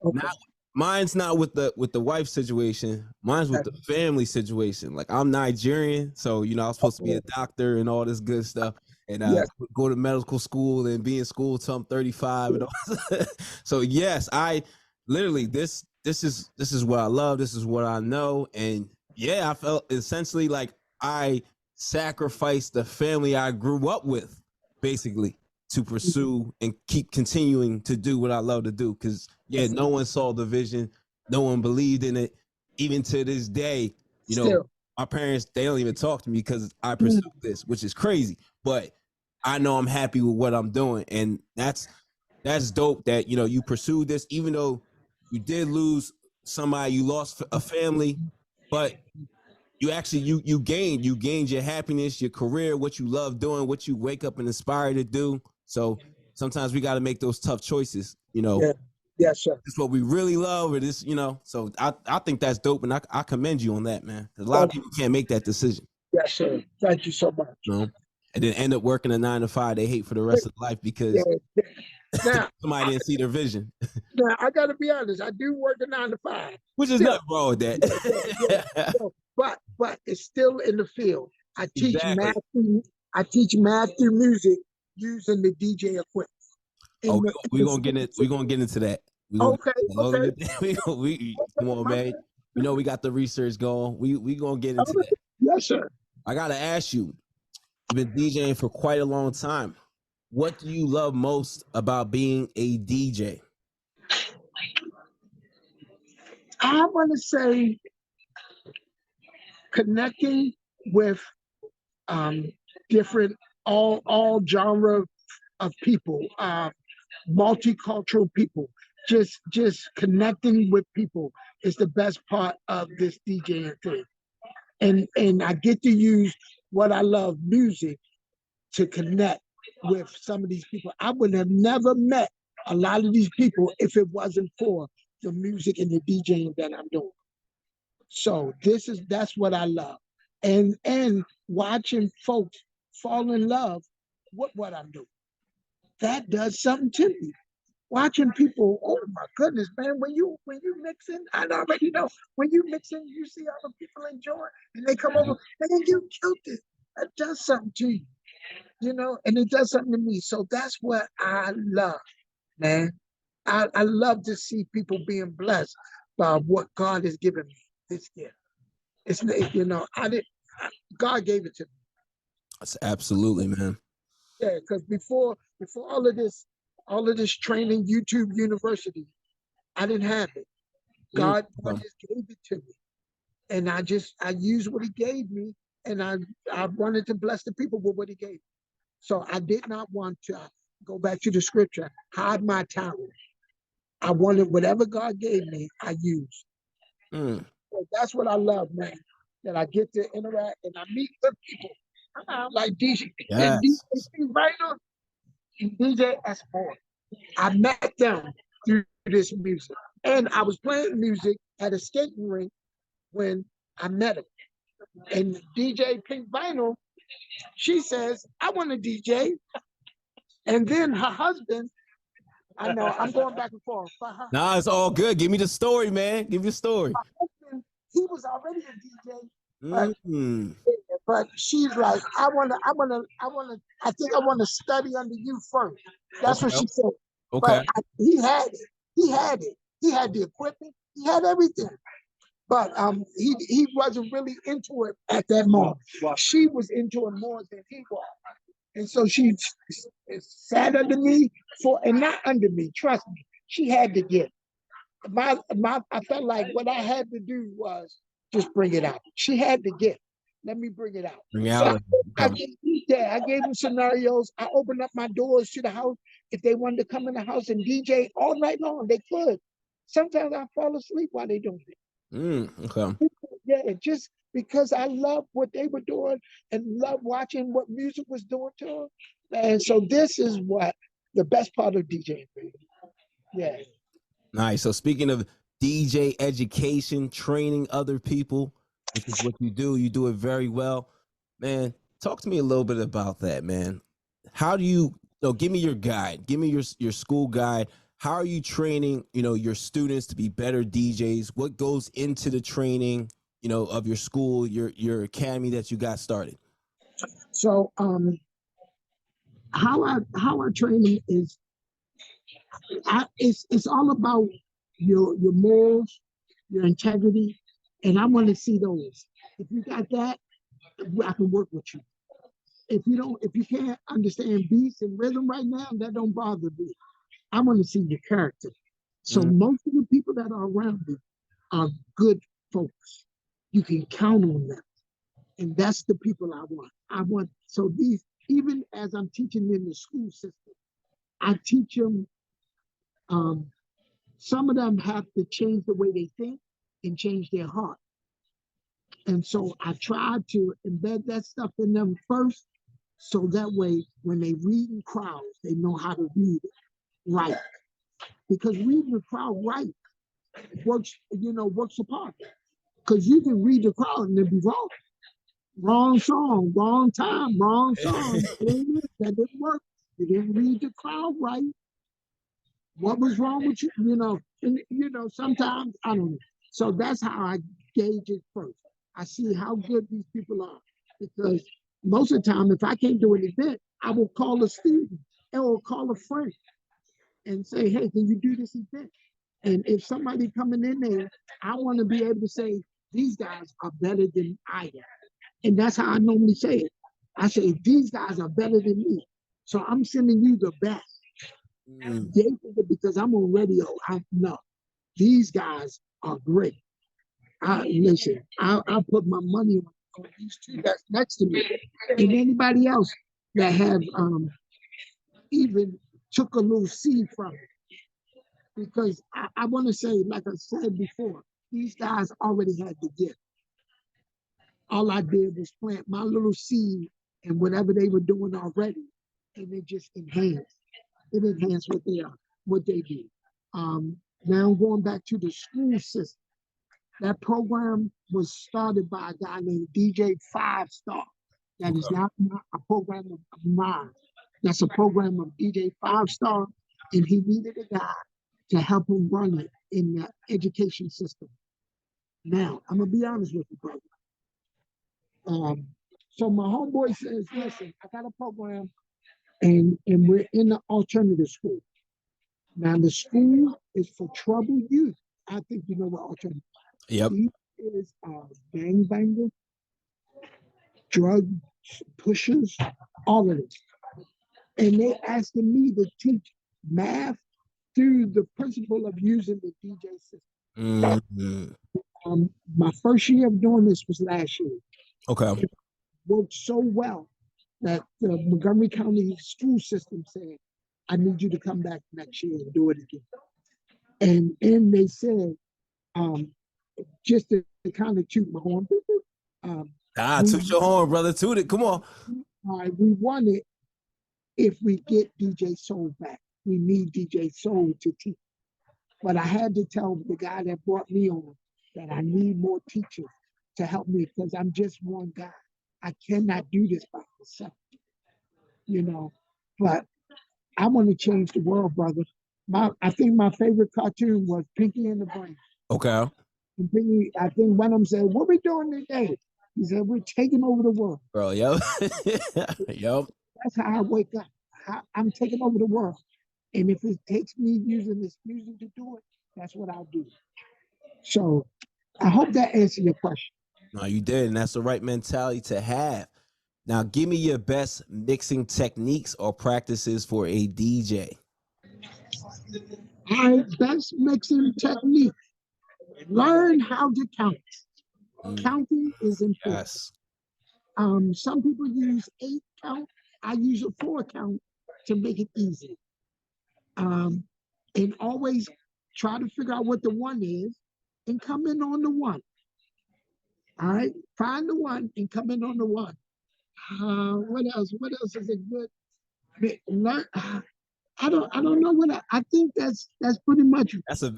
Okay. Mine's not with the wife situation. Mine's with the family situation. Like I'm Nigerian, so you know I was supposed to be a doctor and all this good stuff, and Yes. go to medical school and be in school till I'm 35. And all. So yes, I literally this is what I love. This is what I know, and yeah, I felt essentially like I sacrificed the family I grew up with, basically, to pursue and keep continuing to do what I love to do. Because yeah, no one saw the vision, no one believed in it. Even to this day, you know, my parents, they don't even talk to me because I pursued this, which is crazy. But I know I'm happy with what I'm doing, and that's dope that you know you pursued this, even though you did lose somebody, you lost a family, but you actually you gained your happiness, your career, what you love doing, what you wake up and inspire to do. So sometimes we got to make those tough choices, you know. Yeah. Yes, sir. It's what we really love, or this, you know. So I think that's dope, and I commend you on that, man. A lot of people can't make that decision. Yes, sir. Thank you so much. You know? And then end up working a 9 to 5 they hate for the rest of life because now, somebody didn't see their vision. Now I got to be honest. I do work a 9 to 5, which is nothing wrong with that. But it's still in the field. I teach Exactly. math through music using the DJ equipment. We're gonna get into that. Okay. Come on, man. You know, we got the research going. We gonna get into that. Yes, sir. I gotta ask you. You've been DJing for quite a long time. What do you love most about being a DJ? I want to say connecting with um, different all genre of people, multicultural people. Just connecting with people is the best part of this DJing thing. And I get to use what I love, music, to connect with some of these people. I would have never met a lot of these people if it wasn't for the music and the DJing that I'm doing. So that's what I love. And watching folks fall in love with what I'm doing. That does something to me. Watching people, oh my goodness, man, when you mixing, I already know when you mixing, you see other people enjoy and they come over, man, you killed it. That does something to you, and it does something to me. So that's what I love, man. I love to see people being blessed by what God has given me, this gift. It's I did God gave it to me. That's absolutely, man. Yeah, because before all of this training, YouTube University, I didn't have it. Mm, God just gave it to me. And I used what he gave me, and I wanted to bless the people with what he gave me. So I did not want to go back to the scripture, hide my talent. I wanted whatever God gave me, I used. mm. So that's what I love, man. That I get to interact and I meet good people. Like DJ and Yes. DJ Writer and DJ S4. I met them through this music. And I was playing music at a skating rink when I met him. And DJ Pink Vinyl, she says, I want to DJ. And then her husband, I know I'm going back and forth, but her Nah, it's all good. Give me the story, man. Give me the story. husband, he was already a DJ, but Mm. but she's like, I think I want to study under you first. That's what Okay. she said. Okay. But he had it. He had it. He had the equipment. He had everything. But he wasn't really into it at that moment. She was into it more than he was. And so she sat under me and not under me, trust me. She had to get I felt like what I had to do was just bring it out. She had to get. Let me bring it out. So Reality. I Okay. gave them scenarios. I opened up my doors to the house. If they wanted to come in the house and DJ all night long, they could. Sometimes I fall asleep while they doing it. Okay. Yeah, just because I love what they were doing and love watching what music was doing to them. And so this is what the best part of DJing. Yeah. Nice. So speaking of DJ education, training other people, which is what you do it very well. Man, talk to me a little bit about that, man. How do you, give me your guide, give me your school guide. How are you training, your students to be better DJs? What goes into the training, of your school, your academy that you got started? So how I train them is it's all about your morals, your integrity, and I want to see those. If you got that, I can work with you. If you can't understand beats and rhythm right now, that don't bother me. I want to see your character. So Mm, most of the people that are around me are good folks. You can count on them. And that's the people I want. So these, even as I'm teaching in the school system, I teach them, um, some of them have to change the way they think and change their heart. And so I try to embed that stuff in them first. So that way, when they read in crowds, they know how to read it right. Because reading the crowd right works apart. Because you can read the crowd and it be wrong. Wrong song, wrong time, wrong song. That didn't work. You didn't read the crowd right. What was wrong with you? Sometimes I don't know. So that's how I gauge it first. I see how good these people are. Because most of the time, if I can't do an event, I will call a student or call a friend and say, hey, can you do this event? And if somebody coming in there, I want to be able to say, these guys are better than I am. And that's how I normally say it. I say, these guys are better than me. So I'm sending you the best. They think it because I'm on radio. I know these guys are great. Listen, I put my money on these two that's next to me. And anybody else that have even took a little seed from it. Because I want to say, like I said before, these guys already had the gift. All I did was plant my little seed and whatever they were doing already, and it just enhanced. It enhanced what they are, what they do. Now going back to the school system. That program was started by a guy named DJ Five Star. That is not a program of mine. That's a program of DJ Five Star, and he needed a guy to help him run it in the education system. Now, I'm gonna be honest with you, brother. So my homeboy says, listen, I got a program and we're in the alternative school. Now the school is for troubled youth. I think you know what alternative Yep. He is gangbanger, drug pushers, all of this. And they asking me to teach math through the principle of using the DJ system. My first year of doing this was last year. Okay. It worked so well that the Montgomery County school system said, I need you to come back next year and do it again. And they said, just to kind of toot my horn, toot your horn, brother. Toot it. Come on. We won it if we get DJ Soul back. We need DJ Soul to teach. But I had to tell the guy that brought me on that I need more teachers to help me because I'm just one guy. I cannot do this by myself, you know. But I want to change the world, brother. I think my favorite cartoon was Pinky and the Brain. Okay. And Pinky, I think one of them said, "What we doing today?" He said, "We're taking over the world." Bro, yep. Yep. That's how I wake up. I'm taking over the world. And if it takes me using this music to do it, that's what I'll do. So I hope that answered your question. No, you did. And that's the right mentality to have. Now, give me your best mixing techniques or practices for a DJ. My best mixing technique. Learn how to count. Counting is important. Yes. Some people use 8 count. I use a 4 count to make it easy. And always try to figure out what the 1 is and come in on the 1. All right, find the 1 and come in on the 1. What else? What else is a good? Learn. I don't know what I think that's pretty much. That's a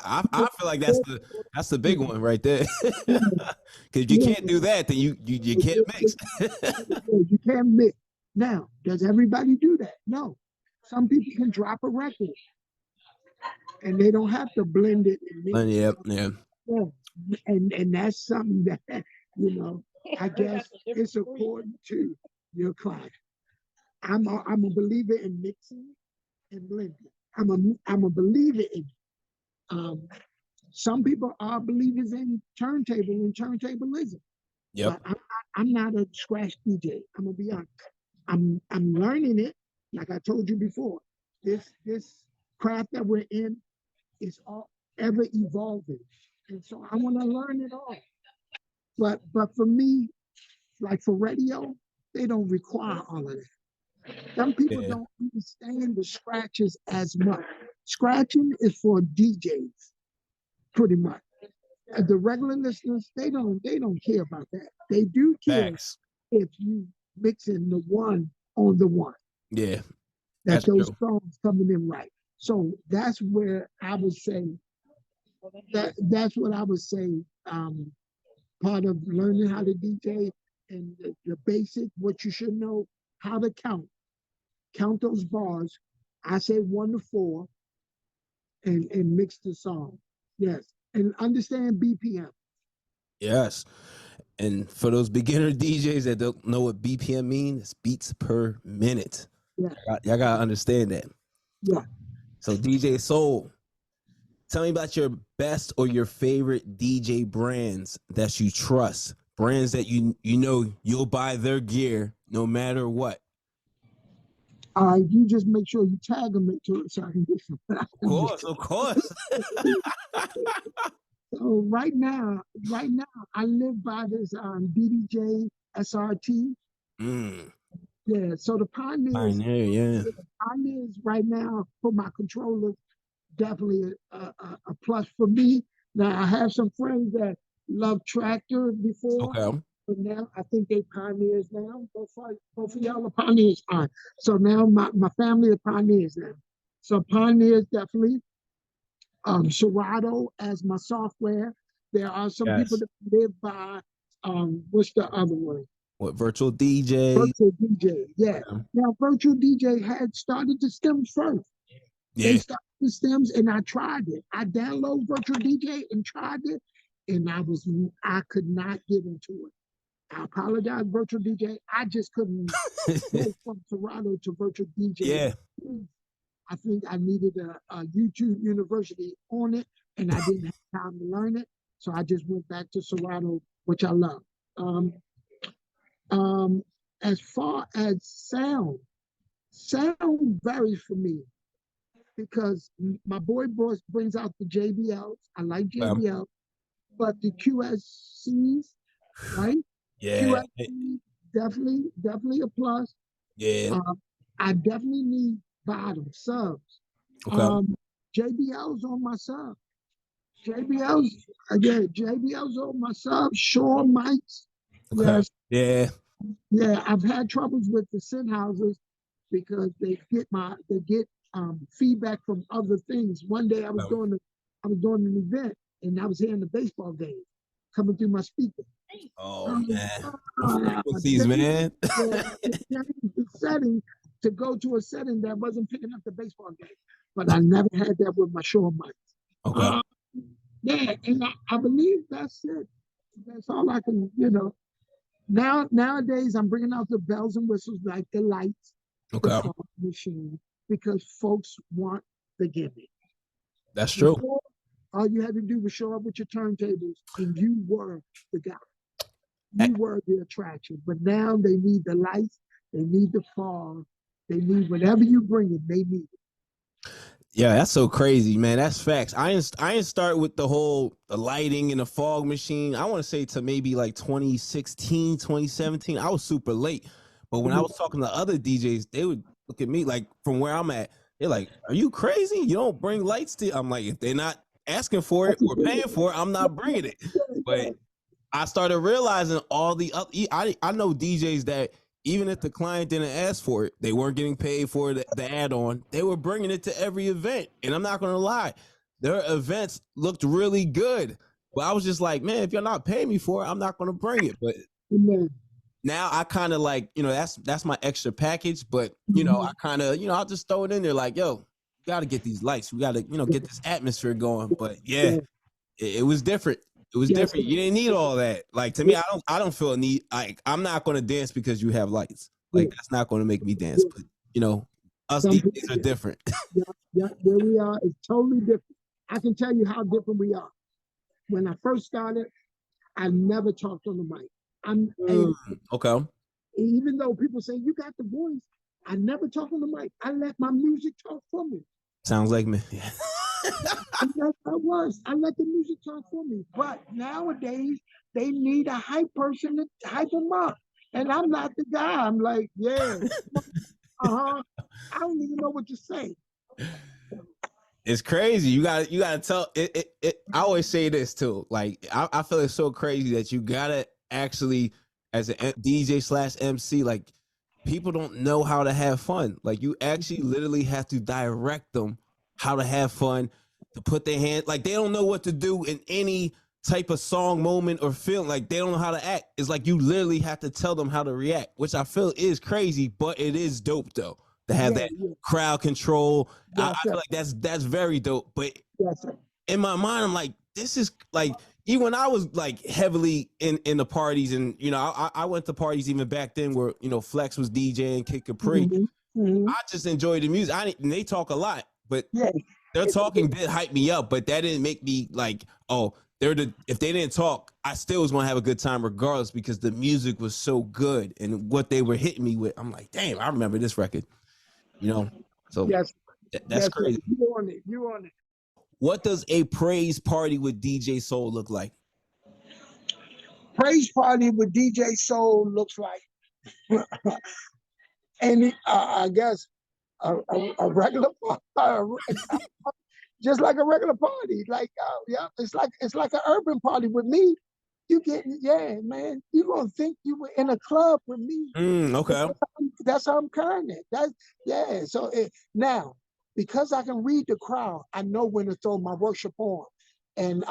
I feel like that's the big one right there. Because you can't do that, then you can't mix. You can't mix. Now, does everybody do that? No. Some people can drop a record and they don't have to blend it. Yeah. And that's something that, I guess it's according to your client. I'm a believer in mixing and blending. I'm a believer in some people are believers in turntable and turntablism. Yep. But I'm not a scratch DJ. I'm gonna be honest. I'm learning it. Like I told you before, this craft that we're in is all ever evolving, and so I want to learn it all. But for me, like for radio, they don't require all of that. Some people don't understand the scratches as much. Scratching is for DJs, pretty much. The regular listeners, they don't care about that. They do care if you mixing the 1 on the 1. Yeah. That those songs coming in right. So that's where I would say that's what I would say. Part of learning how to DJ and the basic, what you should know, how to count those bars. I say 1 to 4, and mix the song. Yes, and understand BPM. Yes, and for those beginner DJs that don't know what BPM means, it's beats per minute. Yeah, y'all gotta understand that. Yeah. So DJ Soul, tell me about your best or your favorite DJ brands that you trust. Brands that you know you'll buy their gear no matter what. You just make sure you tag them into it so I can get some. Of course, of course. So right now, I live by this DDJ SRT. Mm, Yeah, so the Pioneers, Pioneer, yeah. Pioneers right now for my controllers, definitely a plus for me. Now I have some friends that love Tractor before, Okay. but now I think they Pioneers now. Both of y'all are Pioneers. So now my family are Pioneers now. So Pioneers definitely. Serato as my software. There are some people Yes. that live by what's the other one? What virtual DJ? Virtual DJ. Yeah. Okay. Now Virtual DJ had started the stems first. They Yeah. started the stems and I tried it. I downloaded Virtual DJ and tried it, and I could not get into it. I apologize, Virtual DJ. I just couldn't go from Serato to Virtual DJ. Yeah. I think I needed a YouTube University on it, and I didn't have time to learn it. So I just went back to Serato, which I love. As far as sound varies for me because my boy brings out the JBLs. I like JBL, but the QSCs, right? Yeah. QSC definitely a plus. Yeah. I definitely need bottom subs. Okay. JBL's on my sub. JBL's on my sub. Shure mics. Okay. Yes. Yeah. Yeah, I've had troubles with the synth houses because they get feedback from other things. One day I was doing an event and I was hearing the baseball game coming through my speaker. Oh man. Frequencies, man. The setting to go to a setting that wasn't picking up the baseball game. But I never had that with my Shure mics. Okay. Yeah, and I believe that's it. That's all I can, Nowadays, I'm bringing out the bells and whistles like the lights, Okay. the fog machine, because folks want the gimmick. That's true. Before, all you had to do was show up with your turntables, and you were the guy. You were the attraction. But now they need the lights, they need the fog, they need whatever you bring it, they need it. Yeah, that's so crazy, man. That's facts. I didn't start with the lighting and the fog machine. I want to say to maybe like 2016, 2017. I was super late. But when I was talking to other DJs, they would look at me like from where I'm at. They're like, "Are you crazy? You don't bring lights to?" I'm like, if they're not asking for it or paying for it, I'm not bringing it. But I started realizing all the other. I know DJs that even if the client didn't ask for it, they weren't getting paid for the add-on. They were bringing it to every event. And I'm not going to lie, their events looked really good. But I was just like, man, if you're not paying me for it, I'm not going to bring it. But now I kind of like, that's my extra package. But, I kind of, I'll just throw it in there like, yo, you got to get these lights. We got to, get this atmosphere going. But yeah, it was different. It was different. You didn't need all that. Like to me, I don't feel a need. Like I'm not going to dance because you have lights. Like that's not going to make me dance. But us DJs are different. Yeah, where we are is totally different. I can tell you how different we are. When I first started, I never talked on the mic. Okay. Even though people say you got the voice, I never talk on the mic. I let my music talk for me. Sounds like me. I let the music talk for me. But nowadays, they need a hype person to hype them up. And I'm not the guy. I'm like, yeah. I don't even know what to say. It's crazy. You gotta tell it. I always say this too. Like I feel it's so crazy that you gotta actually, as a DJ/MC, like people don't know how to have fun. Like you actually literally have to direct them how to have fun, to put their hand, like they don't know what to do in any type of song, moment, or film. Like they don't know how to act. It's like you literally have to tell them how to react, which I feel is crazy, but it is dope though to have that crowd control. I feel like that's very dope. But in my mind, I'm like, this is like, even when I was like heavily in the parties, and I went to parties even back then where Flex was DJing, Kid Capri. I just enjoyed the music. And they talk a lot. but Yeah, their it- talking did hype me up, but that didn't make me like, oh, if they didn't talk, I still was gonna have a good time regardless because the music was so good and what they were hitting me with. I'm like, damn, I remember this record, you know. So yes, that's yes, sir. crazy. You on it. You on it. What does a praise party with DJ Soul look like? Praise party with DJ Soul looks like, and I guess a regular, just like a regular party. Like, yeah, it's like an urban party with me. You get, yeah, man. You gonna think you were in a club with me. Okay. That's how I'm carrying it. That's yeah. So now, because I can read the crowd, I know when to throw my worship on, and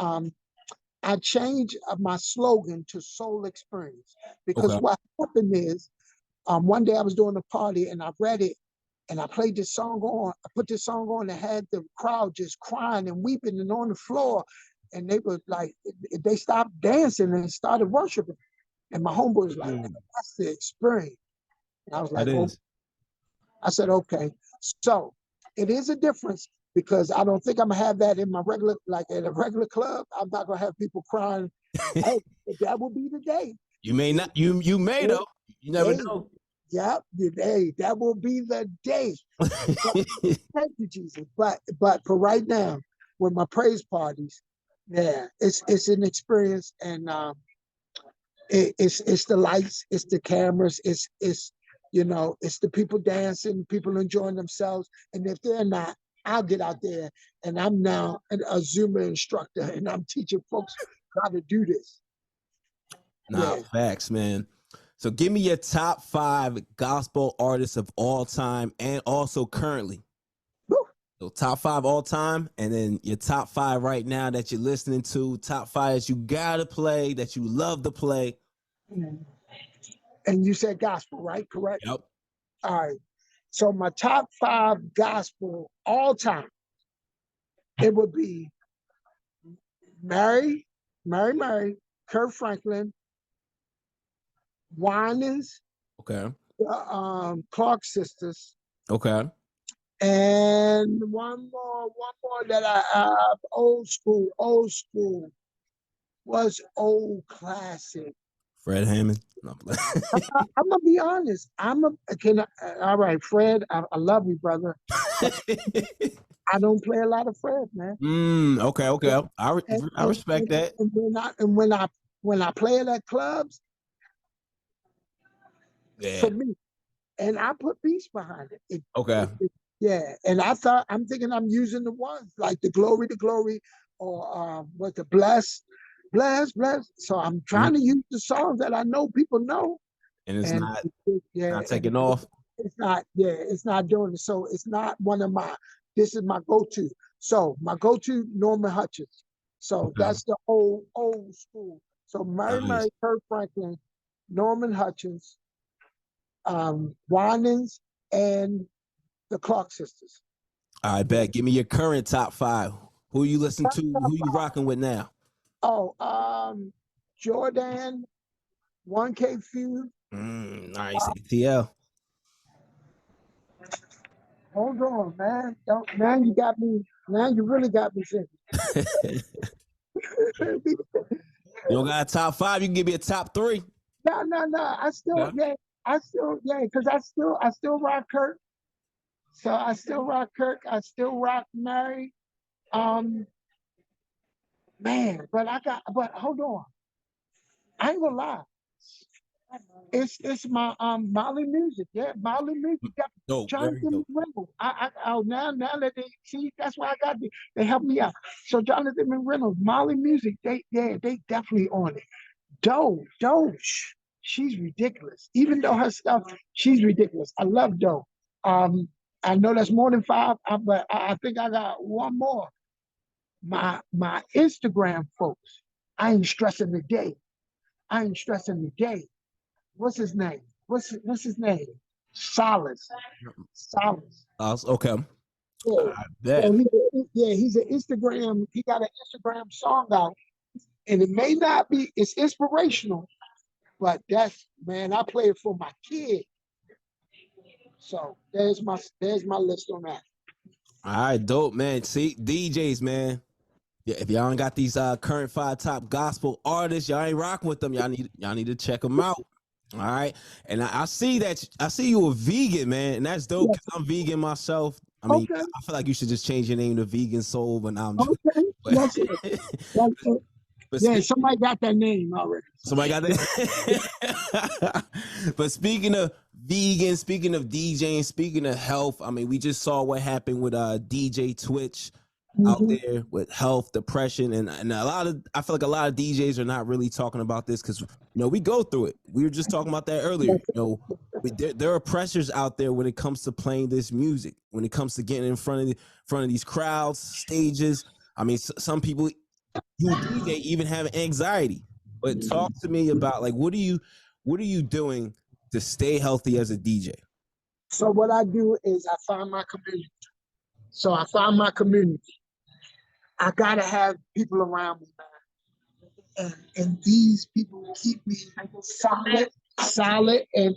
I changed my slogan to Soul Experience because Okay. what happened is, one day I was doing a party and I read it and I played this song on. I put this song on and had the crowd just crying and weeping and on the floor, and they were like, they stopped dancing and started worshiping. And my homeboy was like, "That's the experience." And I was That like, "Oh," is. I said, "Okay." So it is a difference because I don't think I'm gonna have that in my regular, like at a regular club. I'm not gonna have people crying. Hey, that will be the day. You may not. You may though. You never Hey, know. yeah, hey, that will be the day. Thank you, Jesus. But for right now, with my praise parties, yeah, it's an experience, and it's the lights, it's the cameras, it's it's the people dancing, people enjoying themselves, and if they're not, I'll get out there, and I'm now a Zumba instructor, and I'm teaching folks how to do this. Nah, Yeah. facts, man. So give me your top 5 gospel artists of all time and also currently. Woo. So top 5 all time, and then your top 5 right now that you're listening to. Top 5 that you gotta play, that you love to play. And you said gospel, right? Correct. Yep. All right. So my top 5 gospel all time, it would be Mary, Kurt Franklin, Winans, Okay. Clark sisters, Okay. and one more that I have, old school was old classic. Fred Hammond. No. I'm gonna be honest. All right, Fred. I love you, brother. I don't play a lot of Fred, man. Okay. Okay. And, I respect that. when I play it at clubs, Yeah. for me, and I put beats behind it. Okay. Yeah, and I'm thinking I'm using the ones like the glory, or what the bless. So I'm trying to use the songs that I know people know, And it's and yeah, not and taking off. it's not doing it. So it's not one of my. This is my go-to. So my go-to, Norman Hutchins. So Okay. that's the old school. So Mary, Nice. Kurt Franklin, Norman Hutchins, Winans, and the Clark sisters. I bet. Give me your current top 5. Who you listen to? Who you rocking with now? Oh, Jordan, 1K Feud. Nice. ATL. Hold on, man. Now you got me. Now you really got me thinking. You don't got a top 5. You can give me a top 3. No. Okay. Because I still rock Kirk. So I still rock Kirk. I still rock Mary. Um, man, but hold on. I ain't gonna lie. It's my Molly music. Yeah, Molly music. Got Dope. Very Jonathan dope. McReynolds. Now that they see, that's why they help me out. So Jonathan McReynolds, Molly music. They definitely on it. Doe, she's ridiculous. Even though her stuff, she's ridiculous. I love Doe. I know that's more than 5, but I think I got one more. My Instagram folks. I ain't stressing the day. I ain't stressing the day. What's his name? What's his name? Solace. Solace. Okay. Yeah. I bet. So he's an Instagram. He got an Instagram song out, and it may not be. It's inspirational, but that's man. I play it for my kid. So there's my list on that. All right, dope, man. See, DJs, man. Yeah, if y'all ain't got these current 5 top gospel artists, y'all ain't rocking with them. Y'all need to check them out. All right, and I see that I see you a vegan, man, and that's dope. Yes. Cause I'm vegan myself. I mean, Okay. I feel like you should just change your name to Vegan Soul, but now I'm just. Okay. But, Yes, sir. Yes, sir. but Yeah, speak, somebody got that name already. somebody got that. But speaking of vegan, speaking of DJing, speaking of health, I mean, we just saw what happened with DJ Twitch out Mhm. there with health, depression, and a lot of I feel like a lot of DJs are not really talking about this because we go through it. We were just talking about that earlier. Yes, There are pressures out there when it comes to playing this music, when it comes to getting in front of these crowds, stages. I mean, some people who DJ even have anxiety. But talk to me about like what are you doing to stay healthy as a DJ? so what I do is I find my community. So I find my community. I gotta have people around me, man. And these people keep me solid, and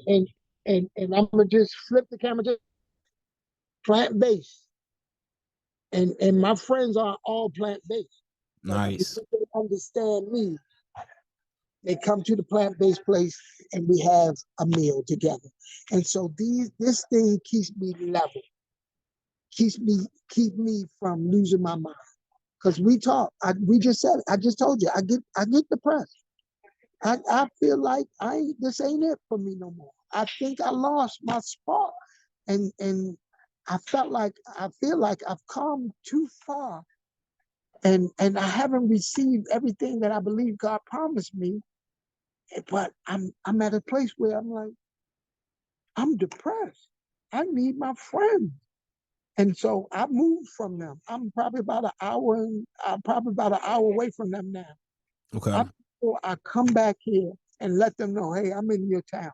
I'm gonna just flip the camera, just plant based. And my friends are all plant based. But Nice. because they understand me, they come to the plant based place and we have a meal together. And so this thing keeps me level, keep me from losing my mind. Because we talk, we just said, I just told you, I get depressed. I feel like this ain't it for me no more. I think I lost my spark, and I feel like I've come too far, and I haven't received everything that I believe God promised me. But I'm at a place where I'm like, I'm depressed. I need my friends. And so I moved from them. I'm probably about an hour away from them now. Okay. I before I come back here and let them know, hey, I'm in your town.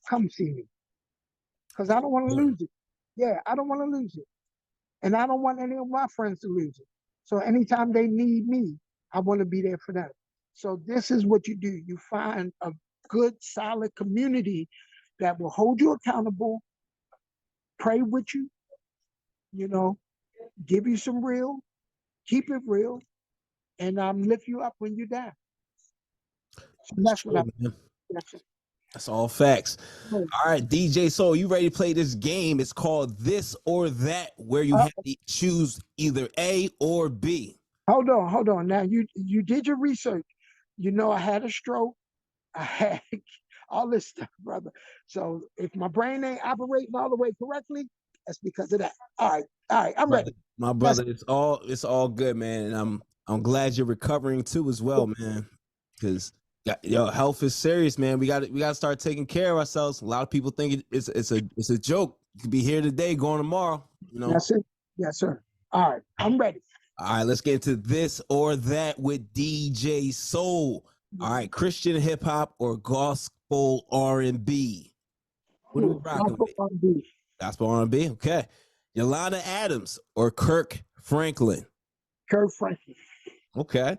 Come see me. Because I don't want to lose it. Yeah, I don't want to lose it. And I don't want any of my friends to lose it. So anytime they need me, I want to be there for them. So this is what you do. You find a good, solid community that will hold you accountable, pray with you, you know, give you some real, keep it real, and lift you up when you're down. So That's that's what I. true, man. That's it. That's all facts. Oh, All right, DJ Soul, you ready to play this game? It's called This or That, where you uh, have to choose either A or B. hold on. Now you did your research. You know I had a stroke. I had all this stuff, brother. So if my brain ain't operating all the way correctly, that's because of that. All right, I'm Brother, ready. my That's brother, it's all good, man. And I'm glad you're recovering too as well, man. Because yo, health is serious, man. We got to start taking care of ourselves. A lot of people think it's a joke. You could be here today, going tomorrow. that's it. Yes, sir. All right, I'm ready. All right, let's get into This or That with DJ Soul. All right, Christian hip hop or gospel R&B? What are we rocking Gospel with? R&B. Gospel R&B, okay. Yolanda Adams or Kirk Franklin? Kurt Franklin. Okay.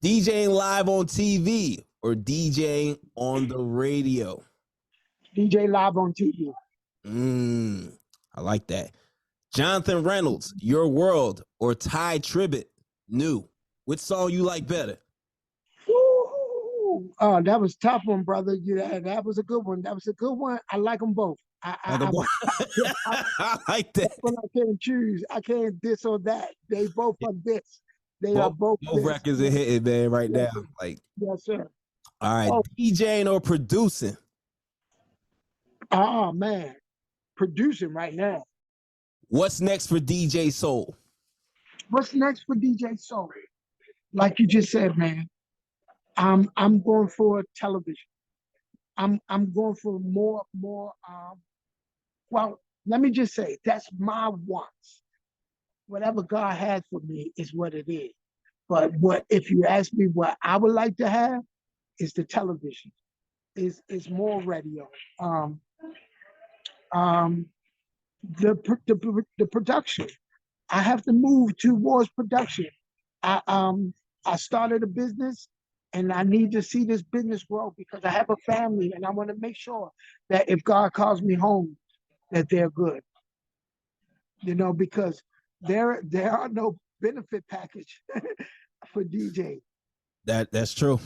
DJing live on TV or DJing on the radio? DJ live on TV. I like that. Jonathan Reynolds, Your World or Ty Tribbett, New? Which song you like better? Woo! Oh, that was tough one, brother. Yeah, that was a good one. That was a good one. I like them both. Like a boy. I, I like that. when I can't choose, I can't this or that. They both are this. They are Both, both both this. records are hitting, man, right Yes, now. sir. Like, Yes, sir. all right, Oh, DJing or producing? oh man, producing right now. What's next for DJ Soul? What's next for DJ Soul? Like you just said, man, I'm going for television. I'm going for more. Well, let me just say that's my wants. Whatever God has for me is what it is. But what if you ask me what I would like to have is the television, is more radio. Um, um, the production. I have to move towards production. I started a business and I need to see this business grow because I have a family and I want to make sure that if God calls me home, that they're good. Because there are no benefit package for DJ. That's true.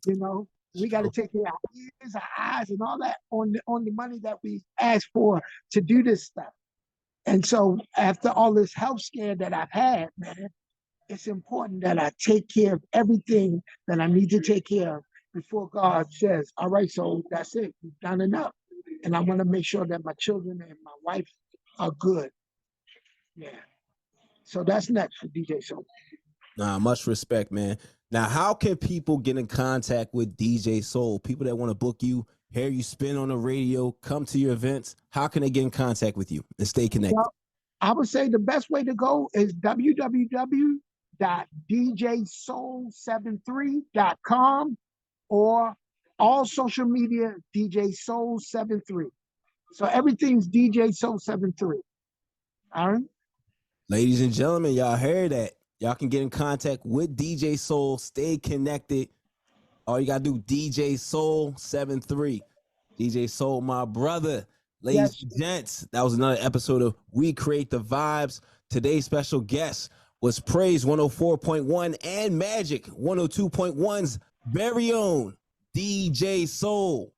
You know, we got to take care of our ears, our eyes, and all that on the money that we ask for to do this stuff. And so after all this health scare that I've had, man, it's important that I take care of everything that I need to take care of before God says, all right, so that's it. You've done enough. And I want to make sure that my children and my wife are good. Yeah. So that's next for DJ Soul. Nah, much respect, man. Now, how can people get in contact with DJ Soul? People that want to book you, hear you spin on the radio, come to your events. How can they get in contact with you and stay connected? Well, I would say the best way to go is www.djsoul73.com or all social media DJ Soul 73. So everything's DJ Soul 73. All right. Ladies and gentlemen, y'all heard that. Y'all can get in contact with DJ Soul. Stay connected. All you gotta do, DJ Soul 73. DJ Soul, my brother. Ladies and gents, that was another episode of We Create the Vibes. Today's special guest was Praise 104.1 and Magic 102.1's very own DJ Soul.